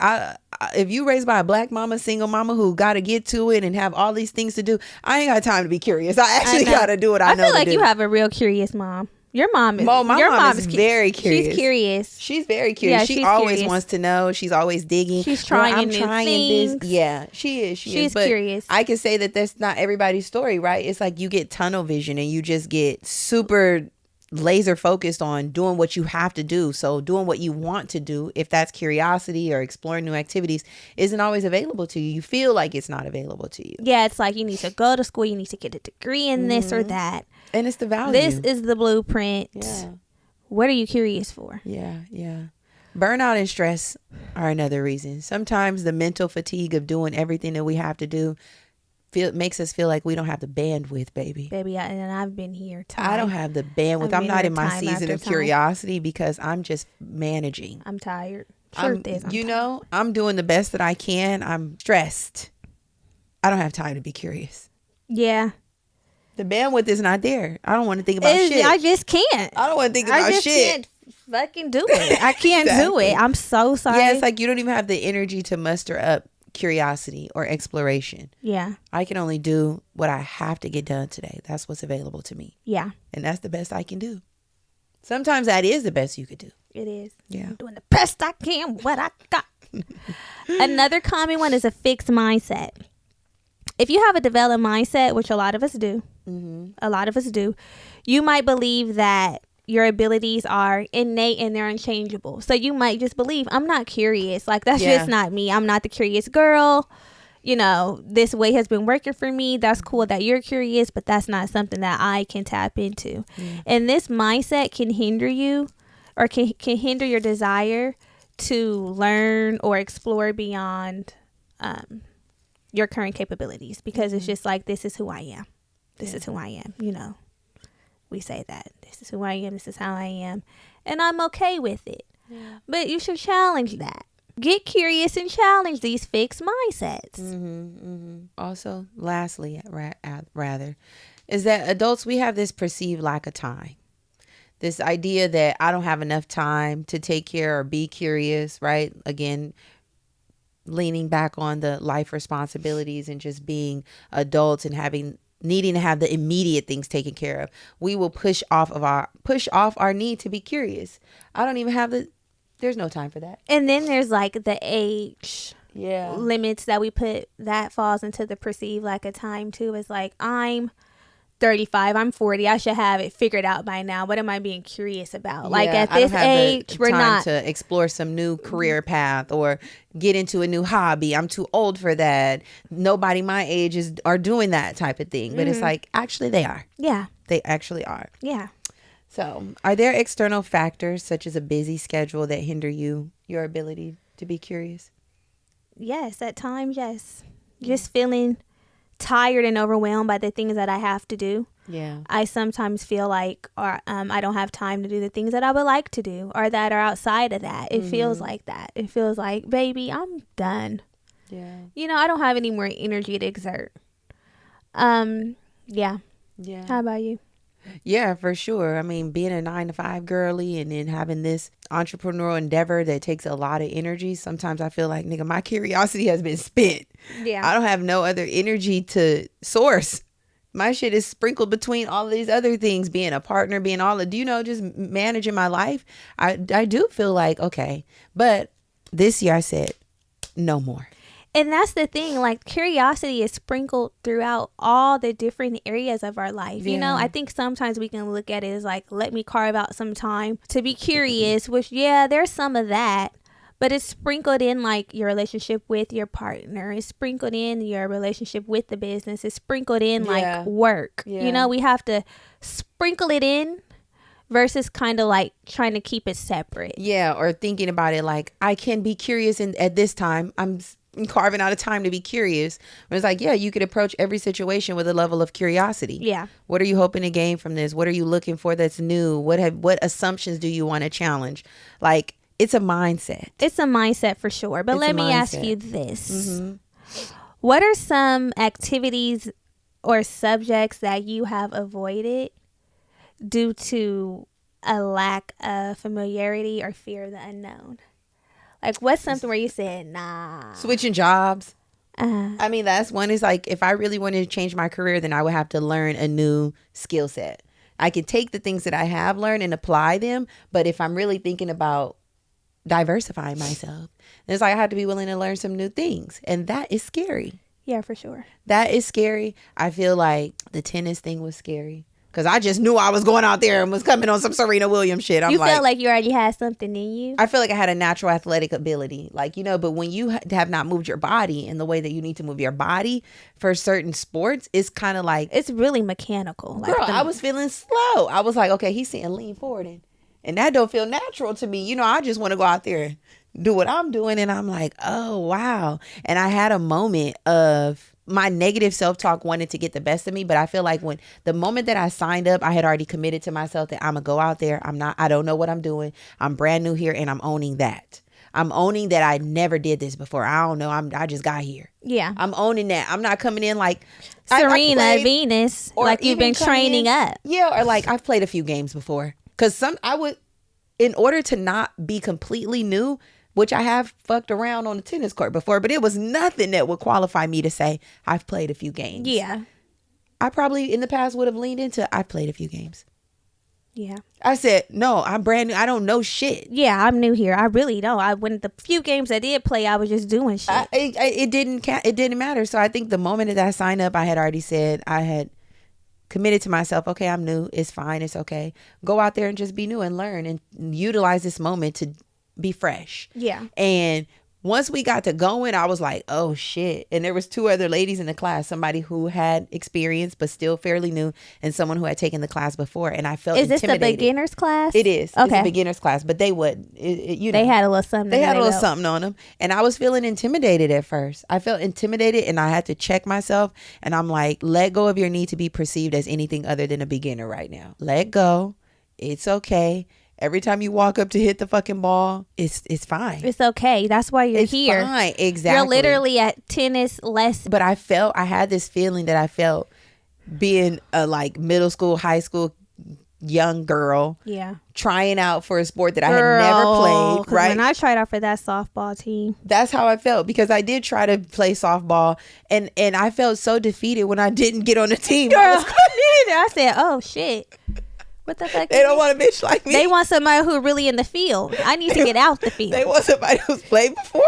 if you raised by a black mama, single mama who got to get to it and have all these things to do, I ain't got time to be curious. I actually got to do what I know to do. I feel like you have a real curious mom. Your mom is. My mom is very curious. She's curious. She's very curious. Yeah, she always wants to know. She's always digging. She's trying new things. This. Yeah, she is. She's but curious. I can say that that's not everybody's story, right? It's like you get tunnel vision and you just get super laser focused on doing what you have to do. So doing what you want to do, if that's curiosity or exploring new activities, isn't always available to you. You feel like it's not available to you. Yeah, it's like you need to go to school. You need to get a degree in this or that. And it's the value. This is the blueprint. Yeah. What are you curious for? Yeah. Burnout and stress are another reason. Sometimes the mental fatigue of doing everything that we have to do makes us feel like we don't have the bandwidth, baby. And I've been here. I don't have the bandwidth. I'm not in my season of curiosity because I'm just managing. I'm tired. I'm doing the best that I can. I'm stressed. I don't have time to be curious. Yeah. The bandwidth is not there. I don't want to think about shit. I just can't. I don't want to think about shit. I just can't fucking do it. I can't do it. I'm so sorry. Yeah, it's like you don't even have the energy to muster up curiosity or exploration. Yeah. I can only do what I have to get done today. That's what's available to me. Yeah. And that's the best I can do. Sometimes that is the best you could do. It is. Yeah. I'm doing the best I can, what I got. Another common one is a fixed mindset. If you have a developed mindset, which a lot of us do, you might believe that your abilities are innate and they're unchangeable. So you might just believe, I'm not curious. Like, that's just not me. I'm not the curious girl. You know, this way has been working for me. That's cool that you're curious, but that's not something that I can tap into. And this mindset can hinder you or can hinder your desire to learn or explore beyond your current capabilities, because it's just like, this is who I am. This is who I am. You know, we say that. This is who I am. This is how I am. And I'm okay with it. Yeah. But you should challenge that. Get curious and challenge these fixed mindsets. Also, lastly, rather, is that adults, we have this perceived lack of time. This idea that I don't have enough time to take care or be curious, right? Again, leaning back on the life responsibilities and just being adults and needing to have the immediate things taken care of. We will push off our need to be curious. I don't even have there's no time for that. And then there's like the age limits that we put, that falls into the perceived lack of time too. It's like, I'm 35, I'm 40, I should have it figured out by now. What am I being curious about? Like, at this age, we're not to explore some new career path or get into a new hobby. I'm too old for that. Nobody my age are doing that type of thing. But it's like, actually they are. Yeah. They actually are. Yeah. So, are there external factors such as a busy schedule that hinder your ability to be curious? Yes, at times, yes. Just feeling tired and overwhelmed by the things that I have to do. Yeah. I sometimes feel like I don't have time to do the things that I would like to do or that are outside of that. It feels like that. It feels like, baby, I'm done. Yeah. You know, I don't have any more energy to exert. Yeah. Yeah. How about you? Yeah, for sure. I mean, being a 9-to-5 girly and then having this entrepreneurial endeavor that takes a lot of energy. Sometimes I feel like, nigga, my curiosity has been spent. Yeah. I don't have no other energy to source. My shit is sprinkled between all of these other things, being a partner, being just managing my life. I do feel like, okay, but this year I said no more. And that's the thing, like, curiosity is sprinkled throughout all the different areas of our life. You know, I think sometimes we can look at it as like, let me carve out some time to be curious, which, there's some of that. But it's sprinkled in like your relationship with your partner. It's sprinkled in your relationship with the business. It's sprinkled in like work. Yeah. You know, we have to sprinkle it in versus kind of like trying to keep it separate. Yeah, or thinking about it like, I can be curious at this time. I'm carving out a time to be curious. But it's like, you could approach every situation with a level of curiosity. Yeah. What are you hoping to gain from this? What are you looking for that's new? What assumptions do you want to challenge? Like, it's a mindset. It's a mindset for sure. But let me ask you this. What are some activities or subjects that you have avoided due to a lack of familiarity or fear of the unknown? Like, what's something where you said, nah? Switching jobs. I mean, that's one. Is like, if I really wanted to change my career, then I would have to learn a new skill set. I can take the things that I have learned and apply them. But if I'm really thinking about diversifying myself, it's like I have to be willing to learn some new things. And that is scary. Yeah, for sure. That is scary. I feel like the tennis thing was scary. Because I just knew I was going out there and was coming on some Serena Williams shit. You felt like you already had something in you? I feel like I had a natural athletic ability. Like, you know, but when you have not moved your body in the way that you need to move your body for certain sports, it's kind of like... It's really mechanical. Girl, I was feeling slow. I was like, okay, he's saying lean forward. And that don't feel natural to me. You know, I just want to go out there and do what I'm doing. And I'm like, oh, wow. And I had a moment of... my negative self-talk wanted to get the best of me, but I feel like when the moment that I signed up, I had already committed to myself that I'm gonna go out there. I don't know what I'm doing. I'm brand new here, and I'm owning that. I'm owning that I never did this before. I don't know. I just got here. Yeah. I'm owning that. I'm not coming in like Serena Venus, like you've been training up. Yeah, or like I've played a few games before. Because in order to not be completely new, which I have fucked around on the tennis court before, but it was nothing that would qualify me to say I've played a few games. Yeah. I probably in the past would have leaned into I've played a few games. Yeah. I said, no, I'm brand new. I don't know shit. Yeah, I'm new here. I really don't. When the few games I did play, I was just doing shit. It didn't matter. So I think the moment that I signed up, I had already said, I had committed to myself, okay, I'm new. It's fine. It's okay. Go out there and just be new and learn and utilize this moment to be fresh. Yeah. And once we got to going, I was like, oh shit. And there was 2 other ladies in the class, somebody who had experience but still fairly new, and someone who had taken the class before. And I felt intimidated. Is this the beginner's class? It is. Okay. It's a beginner's class, but they would, you know. They had a little something. They had a little something on them. And I was feeling intimidated at first. I felt intimidated, and I had to check myself. And I'm like, let go of your need to be perceived as anything other than a beginner right now. Let go. It's okay. Every time you walk up to hit the fucking ball, it's fine. It's okay. That's why you're here. It's fine. Exactly. You're literally at tennis lessons. But I had this feeling that I felt being a like middle school, high school young girl. Yeah. Trying out for a sport that I had never played. Right. When I tried out for that softball team. That's how I felt, because I did try to play softball, and I felt so defeated when I didn't get on the team. Girl, I said, oh shit. What the fuck? They don't want a bitch like me. They want somebody who really in the field. I need to get out the field. They want somebody who's played before.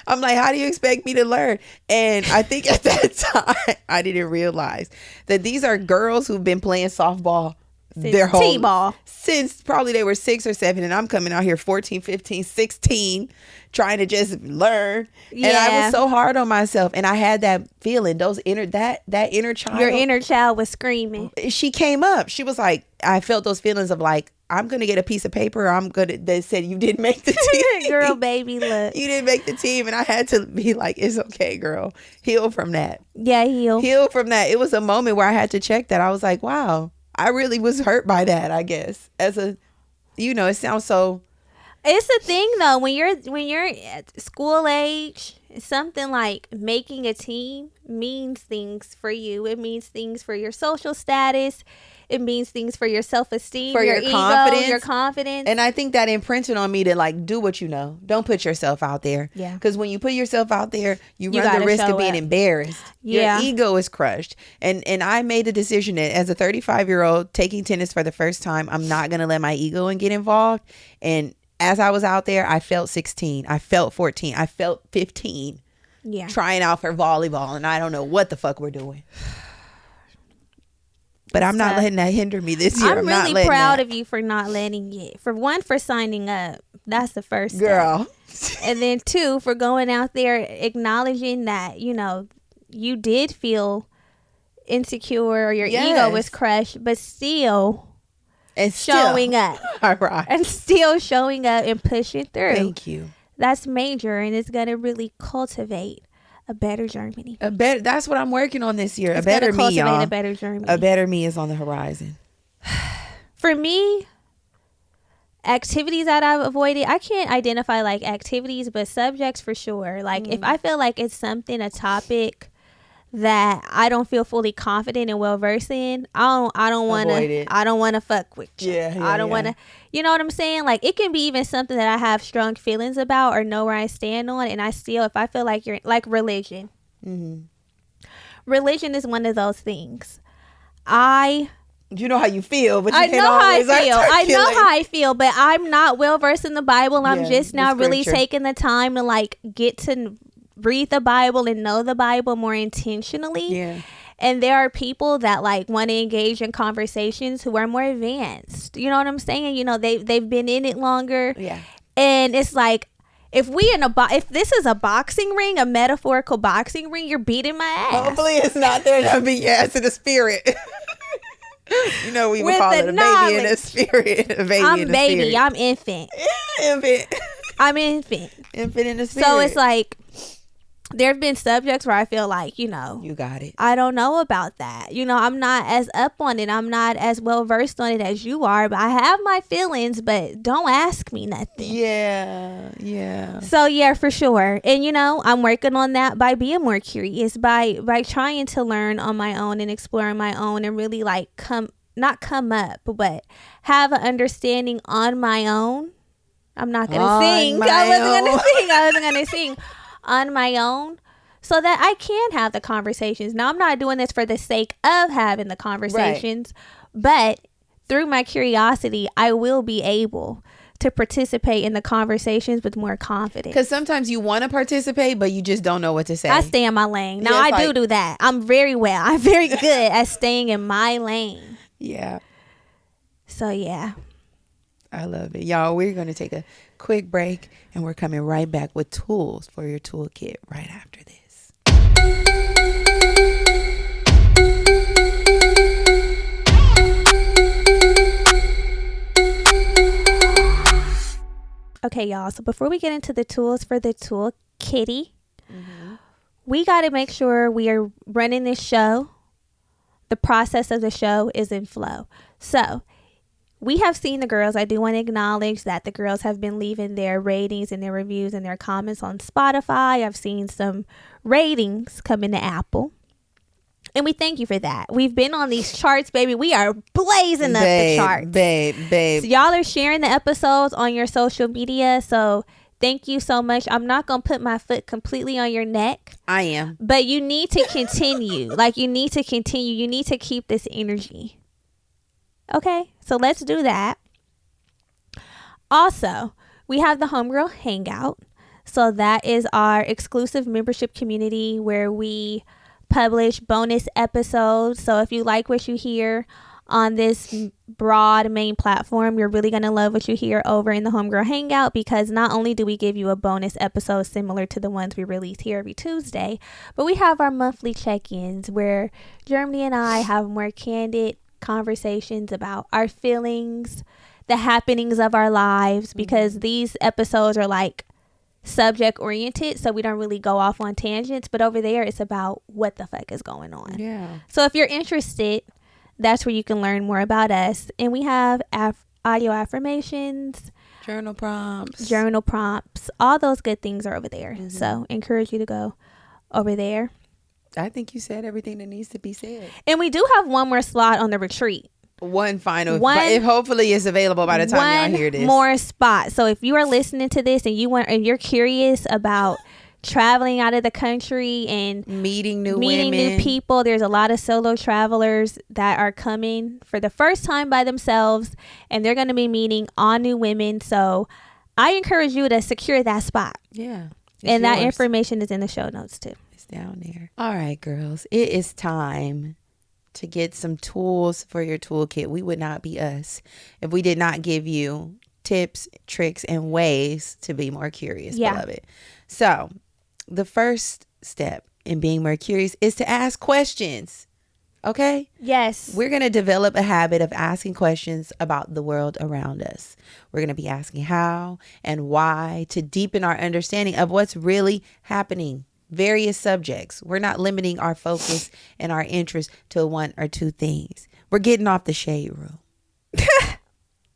I'm like, how do you expect me to learn? And I think at that time, I didn't realize that these are girls who've been playing softball their whole T-ball since probably they were 6 or 7, and I'm coming out here 14, 15, 16 trying to just learn. Yeah. And I was so hard on myself, and I had that feeling, that inner child. Your inner child was screaming. She came up. She was like, I felt those feelings of like, I'm gonna get a piece of paper. That said you didn't make the team. Girl, baby, look, you didn't make the team. And I had to be like, it's okay, girl, heal from that. Yeah, heal from that. It was a moment where I had to check that. I was like, wow, I really was hurt by that, I guess. It sounds so. It's a thing though, when you're at school age, something like making a team means things for you. It means things for your social status. It means things for your self-esteem, for your ego, your confidence. And I think that imprinted on me to like do what you know. Don't put yourself out there. Yeah. Because when you put yourself out there, you run the risk of being embarrassed. Yeah. Your ego is crushed. And I made the decision that as a 35-year-old taking tennis for the first time, I'm not going to let my ego get involved. And as I was out there, I felt 16. I felt 14. I felt 15. Yeah. Trying out for volleyball. And I don't know what the fuck we're doing. But I'm not letting that hinder me this year. I'm really proud of you for not letting it. For one, for signing up. That's the first step. Girl. And then 2, for going out there, acknowledging that, you did feel insecure or your ego was crushed, but still showing up. All right. And still showing up and pushing through. Thank you. That's major, and it's going to really cultivate a better Germany. That's what I'm working on this year. It's a better me, y'all. A better Germany. A better me is on the horizon. For me, activities that I've avoided, I can't identify like activities, but subjects for sure. Like if I feel like it's a topic that I don't feel fully confident and well versed in, I don't want to fuck with you. Yeah, I don't want to, you know what I'm saying? Like it can be even something that I have strong feelings about or know where I stand on, and I still, if I feel like you're like religion. Mm-hmm. Religion is one of those things. I You know how you feel, but you I can't know how I always feel. I know articulate. how I feel, but I'm not well versed in the Bible. I'm just now really taking the time to like get to read the Bible and know the Bible more intentionally. Yeah. And there are people that like want to engage in conversations who are more advanced. You know what I'm saying? You know, they've been in it longer. Yeah. And it's like, if this is a boxing ring, a metaphorical boxing ring, you're beating my ass. Hopefully it's not there to beat your ass in the spirit. You know, we would call it a baby in the spirit. A baby I'm in the baby. spirit. I'm infant. Yeah, infant. I'm infant. Infant in the spirit. So it's like, there have been subjects where I feel like, you know, you got it. I don't know about that. You know, I'm not as up on it. I'm not as well versed on it as you are, but I have my feelings, but don't ask me nothing. Yeah. Yeah. So yeah, for sure. And you know, I'm working on that by being more curious, by trying to learn on my own and exploring my own and really like not come up, but have an understanding on my own. I'm not going to sing. I wasn't going to sing on my own, so that I can have the conversations. Now, I'm not doing this for the sake of having the conversations, but through my curiosity, I will be able to participate in the conversations with more confidence. Because sometimes you want to participate, but you just don't know what to say. I stay in my lane. Now, I do that. I'm very good at staying in my lane. Yeah. So, yeah. I love it. Y'all, we're going to take a quick break, and we're coming right back with tools for your toolkit right after this. Okay, y'all. So before we get into the tools for the tool kitty, we got to make sure we are running this show. The process of the show is in flow. So we have seen the girls. I do want to acknowledge that the girls have been leaving their ratings and their reviews and their comments on Spotify. I've seen some ratings come into Apple. And we thank you for that. We've been on these charts, baby. We are blazing up the charts. Babe. So y'all are sharing the episodes on your social media. So thank you so much. I'm not going to put my foot completely on your neck. I am. But you need to continue. You need to continue. You need to keep this energy. Okay, so let's do that. Also, we have the Homegirl Hangout. So that is our exclusive membership community where we publish bonus episodes. So if you like what you hear on this broad main platform, you're really going to love what you hear over in the Homegirl Hangout, because not only do we give you a bonus episode similar to the ones we release here every Tuesday, but we have our monthly check-ins where Germany and I have more candid conversations about our feelings, the happenings of our lives, because these episodes are like subject oriented, so we don't really go off on tangents, but over there it's about what the fuck is going on. Yeah. So if you're interested, that's where you can learn more about us. And we have audio affirmations, journal prompts, all those good things are over there. So encourage you to go over there. I think you said everything that needs to be said. And we do have one more slot on the retreat. If hopefully it's available by the time y'all hear this. One more spot. So if you are listening to this and you're curious about traveling out of the country and meeting new people, there's a lot of solo travelers that are coming for the first time by themselves, and they're going to be meeting all new women. So I encourage you to secure that spot. Yeah. And that information is in the show notes too. It's down there. All right, girls, it is time to get some tools for your toolkit. We would not be us if we did not give you tips, tricks, and ways to be more curious, beloved. So the first step in being more curious is to ask questions. Okay? Yes. We're going to develop a habit of asking questions about the world around us. We're going to be asking how and why to deepen our understanding of what's really happening. Various subjects. We're not limiting our focus and our interest to one or two things. We're getting off the shade room.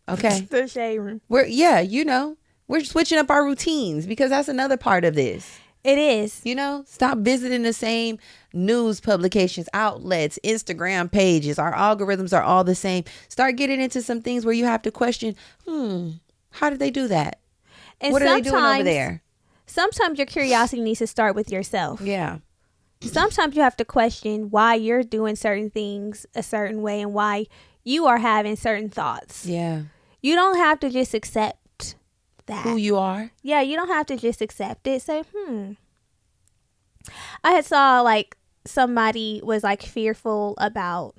Okay? The shade room. We're switching up our routines, because that's another part of this. It is. Stop visiting the same news publications, outlets, Instagram pages. Our algorithms are all the same. Start getting into some things where you have to question, how did they do that? And what are they doing over there? Sometimes your curiosity needs to start with yourself. Yeah. Sometimes you have to question why you're doing certain things a certain way and why you are having certain thoughts. Yeah. You don't have to just accept that. Who you are. Yeah, you don't have to just accept it. Say, I had saw like somebody was like fearful about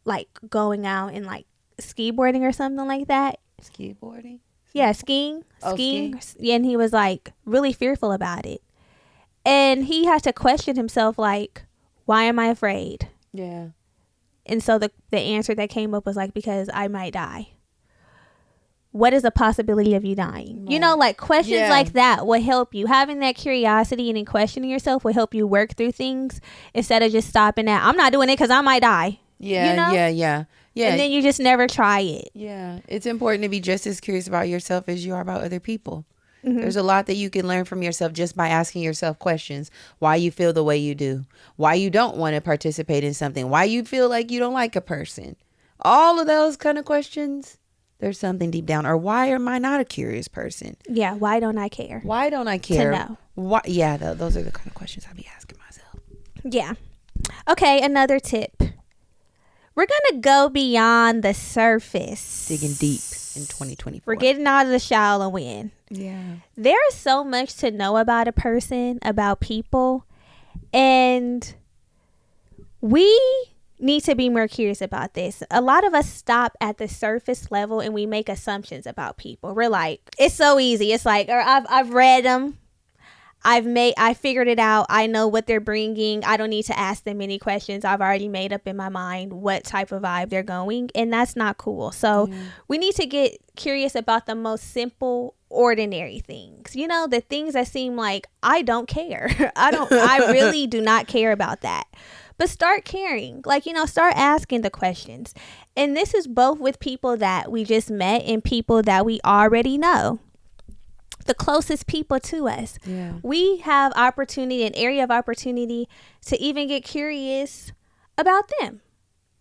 like going out and like ski boarding or something like that. Ski boarding? Yeah, skiing. Oh, skiing. Yeah, and he was like really fearful about it. And he had to question himself like, why am I afraid? Yeah. And so the answer that came up was like, because I might die. What is the possibility of you dying? Right. You know, like questions like that will help you. Having that curiosity and then questioning yourself will help you work through things instead of just stopping at, I'm not doing it because I might die. Yeah, you know? Yeah. And then you just never try it. Yeah. It's important to be just as curious about yourself as you are about other people. Mm-hmm. There's a lot that you can learn from yourself just by asking yourself questions. Why you feel the way you do. Why you don't want to participate in something. Why you feel like you don't like a person. All of those kind of questions. There's something deep down. Or why am I not a curious person? Yeah. Why don't I care? Why don't I care? To know. Why? Yeah. Those are the kind of questions I'll be asking myself. Yeah. Okay. Another tip. We're going to go beyond the surface. Digging deep in 2024. We're getting out of the shallow end. Yeah. There is so much to know about a person, about people. And we need to be more curious about this. A lot of us stop at the surface level and we make assumptions about people. We're like, it's so easy. It's like, or I've read them. I figured it out. I know what they're bringing. I don't need to ask them any questions. I've already made up in my mind what type of vibe they're going. And that's not cool. So we need to get curious about the most simple, ordinary things. You know, the things that seem like, I don't care. I really do not care about that. But start caring. Like, you know, start asking the questions. And this is both with people that we just met and people that we already know. The closest people to us. Yeah. We have opportunity, an area of opportunity to even get curious about them,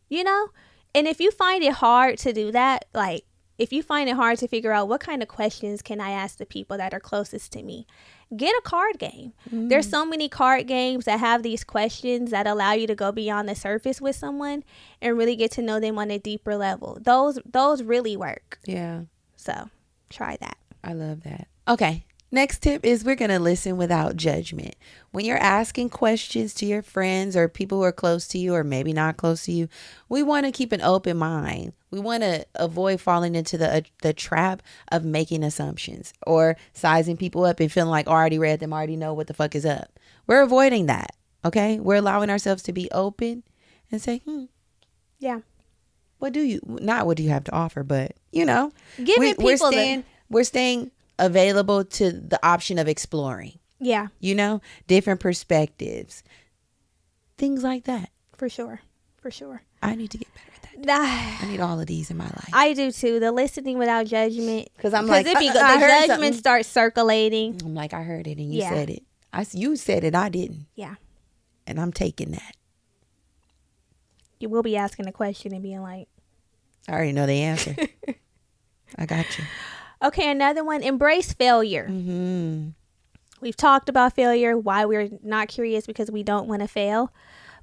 you know? And if you find it hard to do that, like if you find it hard to figure out what kind of questions can I ask the people that are closest to me, get a card game. There's so many card games that have these questions that allow you to go beyond the surface with someone and really get to know them on a deeper level. Those really work. Yeah. So try that. I love that. Okay. Next tip is we're going to listen without judgment. When you're asking questions to your friends or people who are close to you or maybe not close to you, we want to keep an open mind. We want to avoid falling into the trap of making assumptions or sizing people up and feeling like, I already read them, I already know what the fuck is up. We're avoiding that. Okay. We're allowing ourselves to be open and say, yeah. What do you have to offer, but you know, we're staying available to the option of exploring. Yeah. You know, different perspectives. Things like that. For sure. I need to get better at that. I need all of these in my life. I do too. The listening without judgment. Because I'm like, the judgment starts circulating. I'm like, I heard it and you said it. You said it, I didn't. Yeah. And I'm taking that. You will be asking a question and being like, I already know the answer. I got you. Okay, another one, embrace failure. Mm-hmm. We've talked about failure, why we're not curious because we don't want to fail.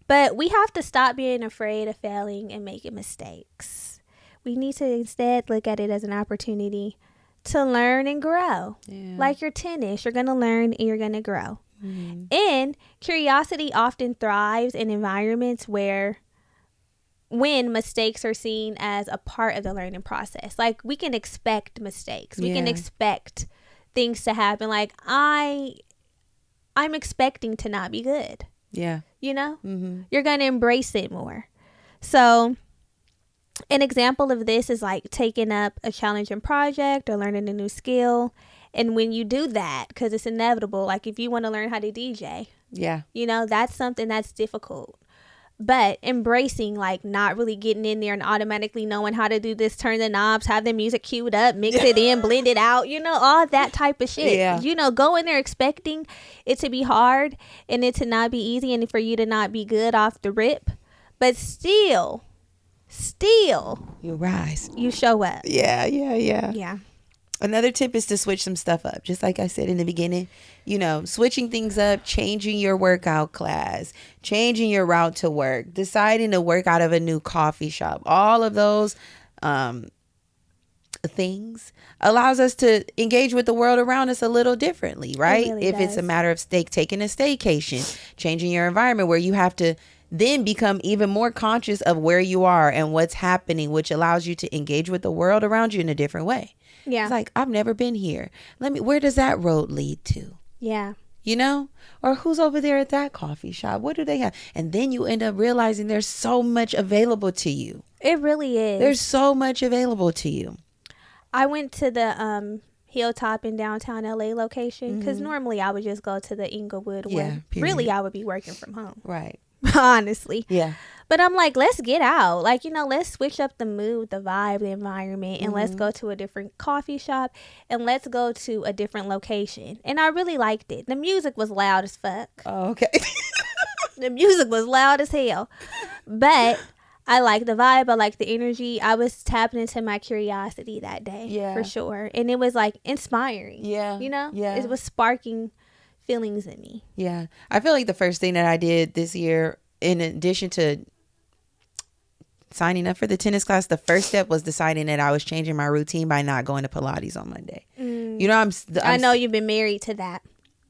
But we have to stop being afraid of failing and making mistakes. We need to instead look at it as an opportunity to learn and grow. Yeah. Like your tennis, you're going to learn and you're going to grow. Mm-hmm. And curiosity often thrives in environments when mistakes are seen as a part of the learning process. Like we can expect mistakes. We can expect things to happen. Like I'm expecting to not be good. Yeah. You know? Mm-hmm. You're going to embrace it more. So an example of this is like taking up a challenging project or learning a new skill. And when you do that, because it's inevitable, like if you want to learn how to DJ, you know, that's something that's difficult. But embracing, like not really getting in there and automatically knowing how to do this, turn the knobs, have the music queued up, mix it in, blend it out, you know, all that type of shit. Yeah. You know, go in there expecting it to be hard and it to not be easy and for you to not be good off the rip. But still, you rise. You show up. Yeah. Another tip is to switch some stuff up. Just like I said in the beginning, switching things up, changing your workout class, changing your route to work, deciding to work out of a new coffee shop. All of those things allows us to engage with the world around us a little differently, right? Really if does. It's a matter of taking a staycation, changing your environment where you have to then become even more conscious of where you are and what's happening, which allows you to engage with the world around you in a different way. Yeah. It's like, I've never been here. Where does that road lead to? Yeah. Or who's over there at that coffee shop? What do they have? And then you end up realizing there's so much available to you. It really is. There's so much available to you. I went to the Hilltop in downtown LA location because normally I would just go to the Inglewood one. Really, I would be working from home. Right. Honestly. Yeah. But I'm like, let's get out. Let's switch up the mood, the vibe, the environment, and let's go to a different coffee shop and let's go to a different location. And I really liked it. The music was loud as fuck. Oh, okay. The music was loud as hell. But I like the vibe. I like the energy. I was tapping into my curiosity that day. Yeah. For sure. And it was inspiring. Yeah. Yeah. It was sparking feelings in me. Yeah. I feel like the first thing that I did this year, in addition to signing up for the tennis class, the first step was deciding that I was changing my routine by not going to Pilates on Monday. I know you've been married to that.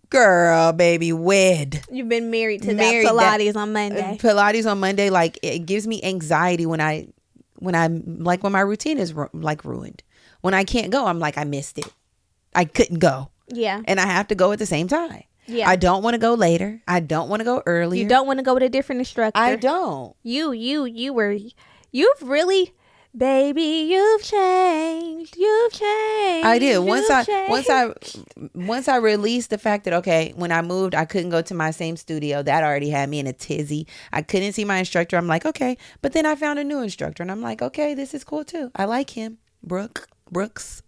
Girl, baby, wed. You've been married to that Pilates on Monday. Pilates on Monday, it gives me anxiety when my routine is ruined. When I can't go, I'm like, I missed it. I couldn't go. Yeah. And I have to go at the same time. Yeah. I don't want to go later. I don't want to go earlier. You don't want to go with a different instructor. I don't. You've really, baby, you've changed. You've changed. I did. Once I released the fact that, okay, when I moved, I couldn't go to my same studio. That already had me in a tizzy. I couldn't see my instructor. I'm like, okay. But then I found a new instructor and I'm like, okay, this is cool too. I like him. Brooks.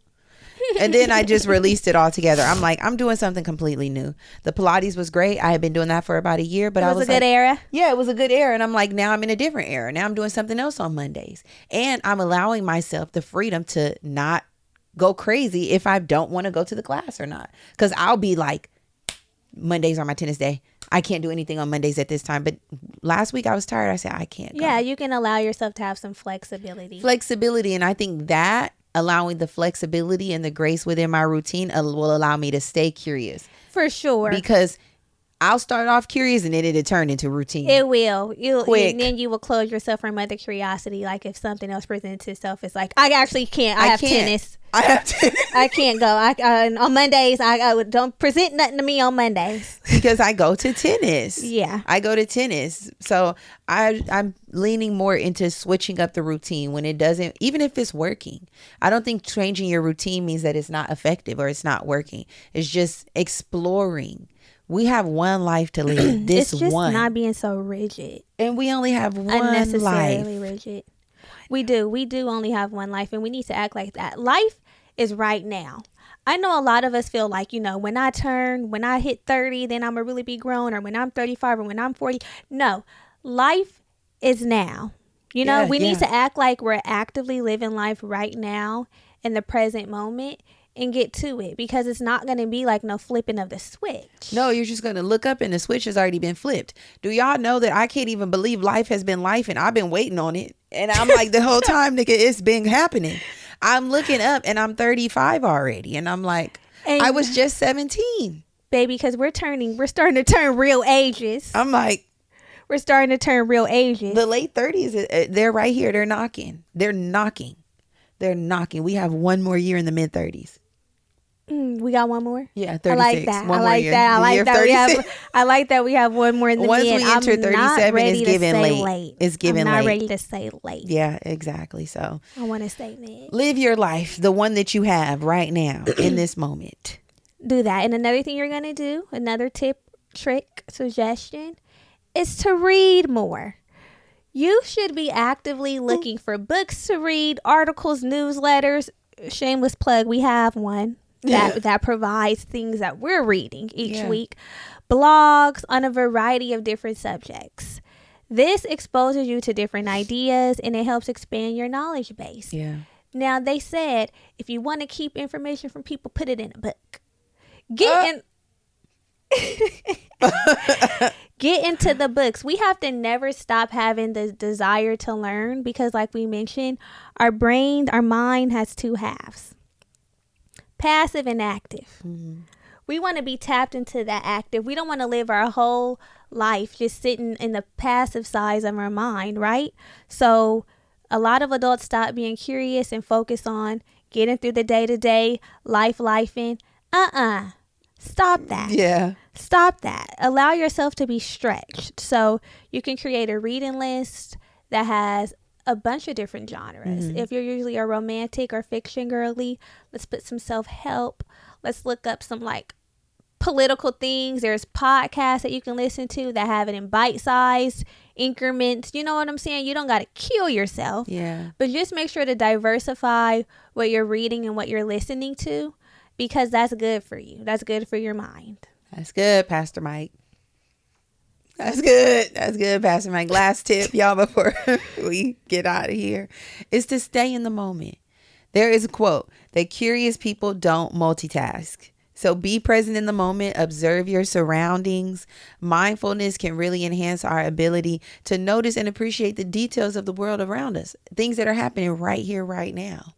And then I just released it all together. I'm like, I'm doing something completely new. The Pilates was great. I had been doing that for about a year, but it was a good era. Yeah, it was a good era. And I'm like, now I'm in a different era. Now I'm doing something else on Mondays. And I'm allowing myself the freedom to not go crazy if I don't want to go to the class or not. Because I'll be like, Mondays are my tennis day. I can't do anything on Mondays at this time. But last week I was tired. I said, I can't go. Yeah, you can allow yourself to have some flexibility. And I think that allowing the flexibility and the grace within my routine will allow me to stay curious. For sure. Because I'll start off curious and then it'll turn into routine. It will. And then you will close yourself from other curiosity. Like if something else presents itself, it's like, I actually can't. I have tennis. I can't go. On Mondays, I don't present nothing to me on Mondays. Because I go to tennis. Yeah. I go to tennis. So I'm leaning more into switching up the routine when it doesn't, even if it's working. I don't think changing your routine means that it's not effective or it's not working. It's just exploring. We have one life to live. It's just not being so rigid. And we only have one life. Unnecessarily rigid. We do only have one life, and we need to act like that. Life is right now. I know a lot of us feel like, when I hit 30, then I'm going to really be grown, or when I'm 35 or when I'm 40. No, life is now. We need to act like we're actively living life right now in the present moment and get to it, because it's not going to be like no flipping of the switch. No, you're just going to look up and the switch has already been flipped. Do y'all know that I can't even believe life has been life and I've been waiting on it? And I'm like, the whole time, nigga, it's been happening. I'm looking up and I'm 35 already. And I'm like, I was just 17. Baby, because we're starting to turn real ages. I'm like, we're starting to turn real ages. The late 30s, they're right here. They're knocking. We have one more year in the mid 30s. We got one more. Yeah, 36. I like that. I like that we have one more in the Once mid. we enter 37, it's given late. It's given late. I'm not ready to say late. Yeah, exactly. So I want to say mid. Live your life, the one that you have right now in this moment. Do that. And another thing you're gonna do, another tip, trick, suggestion, is to read more. You should be actively looking for books to read, articles, newsletters. Shameless plug, we have one that provides things that we're reading each week. Blogs on a variety of different subjects. This exposes you to different ideas and it helps expand your knowledge base. Yeah. Now, they said, if you want to keep information from people, put it in a book. Get into the books. We have to never stop having the desire to learn because, like we mentioned, our mind has two halves, passive and active. Mm-hmm. We want to be tapped into that active. We don't want to live our whole life just sitting in the passive side of our mind, right? So a lot of adults stop being curious and focus on getting through the day-to-day, lifing. Stop that. Yeah. Stop that. Allow yourself to be stretched. So you can create a reading list that has a bunch of different genres. Mm-hmm. If you're usually a romantic or fiction girly, let's put some self-help. Let's look up some like political things. There's podcasts that you can listen to that have it in bite-sized increments. You know what I'm saying? You don't got to kill yourself. Yeah. But just make sure to diversify what you're reading and what you're listening to, because that's good for you. That's good for your mind. That's good, Pastor Mike. That's good. That's good, Pastor Mike. Last tip, y'all, before we get out of here, is to stay in the moment. There is a quote that curious people don't multitask. So be present in the moment. Observe your surroundings. Mindfulness can really enhance our ability to notice and appreciate the details of the world around us. Things that are happening right here, right now.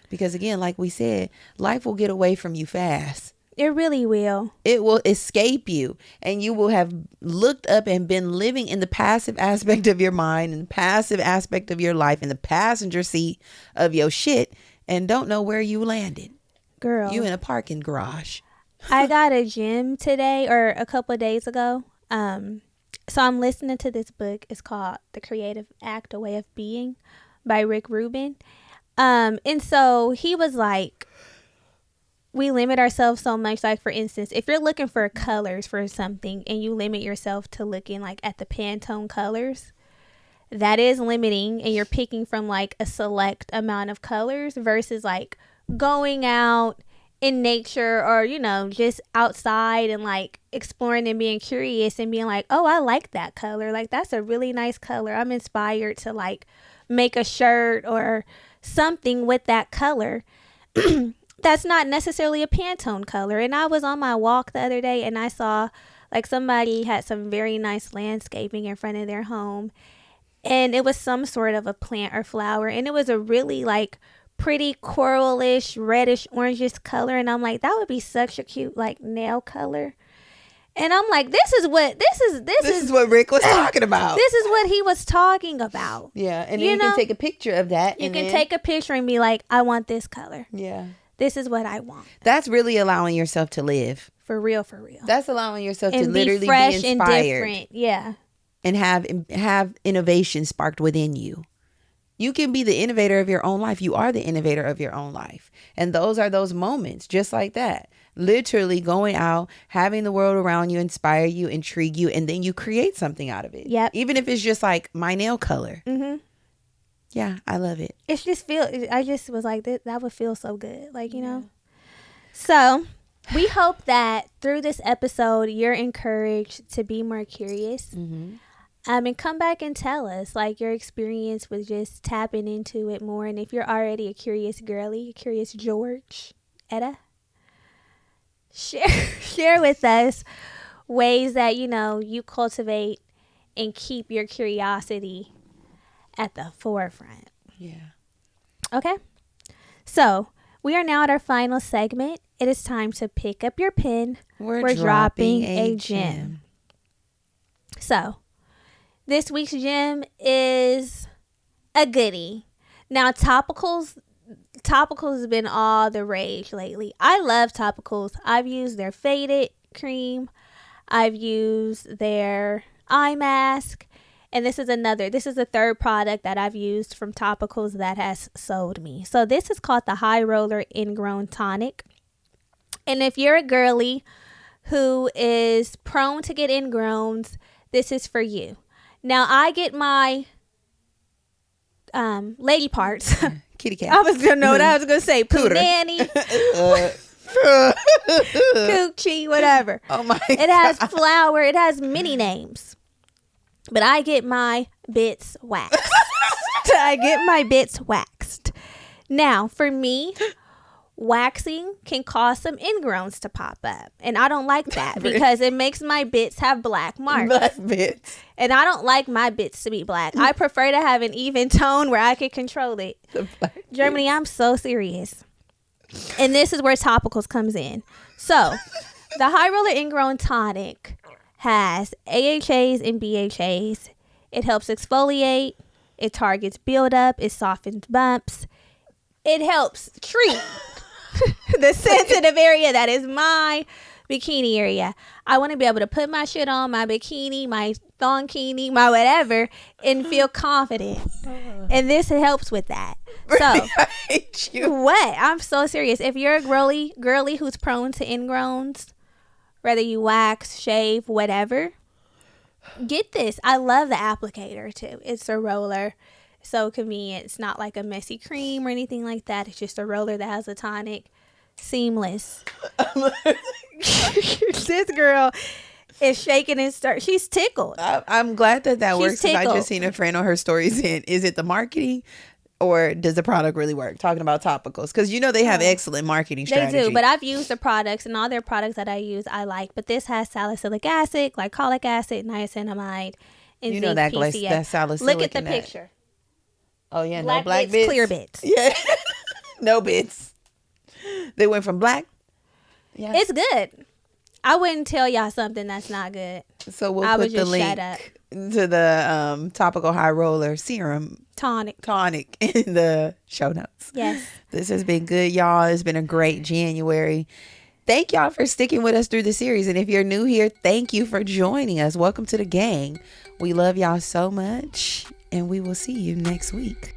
Because again, like we said, life will get away from you fast. It really will. It will escape you, and you will have looked up and been living in the passive aspect of your mind and the passive aspect of your life in the passenger seat of your shit and don't know where you landed. Girl. You in a parking garage. I got a gym today or a couple of days ago. So I'm listening to this book. It's called The Creative Act, A Way of Being by Rick Rubin. And so he was like, we limit ourselves so much. Like, for instance, if you're looking for colors for something and you limit yourself to looking like at the Pantone colors, that is limiting, and you're picking from like a select amount of colors versus like going out in nature or, you know, just outside and like exploring and being curious and being like, oh, I like that color. Like, that's a really nice color. I'm inspired to like make a shirt or something with that color. That's not necessarily a Pantone color. And I was on my walk the other day and I saw like somebody had some very nice landscaping in front of their home, and it was some sort of a plant or flower, and it was a really like pretty coralish, reddish, orangish color. And I'm like, that would be such a cute like nail color. And I'm like, this is what Rick was talking about. This is what he was talking about. Yeah, and then you can take a picture of that. You can take a picture and be like, I want this color. Yeah. This is what I want. That's really allowing yourself to live. For real, for real. That's allowing yourself and to literally be fresh be inspired. And different. Yeah. And have innovation sparked within you. You can be the innovator of your own life. You are the innovator of your own life. And those are those moments, just like that. Literally going out, having the world around you inspire you, intrigue you, and then you create something out of it. Yep. Even if it's just like my nail color. Mm-hmm. Yeah, I love it. It's just I just was like, that would feel so good. Like, you know. So we hope that through this episode, you're encouraged to be more curious. Mm-hmm. And come back and tell us like your experience with just tapping into it more. And if you're already a curious girly, a curious George, Etta, share with us ways that, you know, you cultivate and keep your curiosity at the forefront. Yeah. Okay. So we are now at our final segment. It is time to pick up your pen. We're dropping a gem. So this week's gem is a goodie. Now, Topicals has been all the rage lately. I love Topicals. I've used their faded cream. I've used their eye mask. And this is the third product that I've used from Topicals that has sold me. So this is called the High Roller Ingrown Tonic. And if you're a girly who is prone to get ingrowns, this is for you. Now, I get my lady parts. Kitty cat. I was going to say. Punani. Coochie, whatever. Oh my God. It has flower. It has many names. But I get my bits waxed. Now, for me, waxing can cause some ingrowns to pop up. And I don't like that because it makes my bits have black marks. Black bits. And I don't like my bits to be black. I prefer to have an even tone where I can control it. Germany, I'm so serious. And this is where Topicals comes in. So, the High Roller Ingrown Tonic has AHAs and BHAs. It helps exfoliate. It targets buildup. It softens bumps. It helps treat the sensitive area that is my bikini area. I want to be able to put my shit on, my bikini, my thongkini, my whatever, and feel confident. And this helps with that. So, I hate you. What? I'm so serious. If you're a girly who's prone to ingrowns, whether you wax, shave, whatever, get this. I love the applicator too. It's a roller. So convenient. It's not like a messy cream or anything like that. It's just a roller that has a tonic. Seamless. This girl is shaking and stir. She's tickled. I'm glad that works. I Tickled. just seen a friend on her stories. Is it the marketing or does the product really work? Talking about Topicals. Because you know they have excellent marketing strategy. They do. But I've used the products and all their products that I use I like. But this has salicylic acid, glycolic acid, niacinamide, and you know zinc that PCA. that salicylic. Look at the picture. Oh yeah, Black no black bits, bits. clear bits. Yeah. No bits. They went from black. Yeah. It's good. I wouldn't tell y'all something that's not good. So we'll put the link to the topical high roller serum tonic in the show notes. Yes. This has been good, y'all. It's been a great January. Thank y'all for sticking with us through the series. And if you're new here, thank you for joining us. Welcome to the gang. We love y'all so much. And we will see you next week.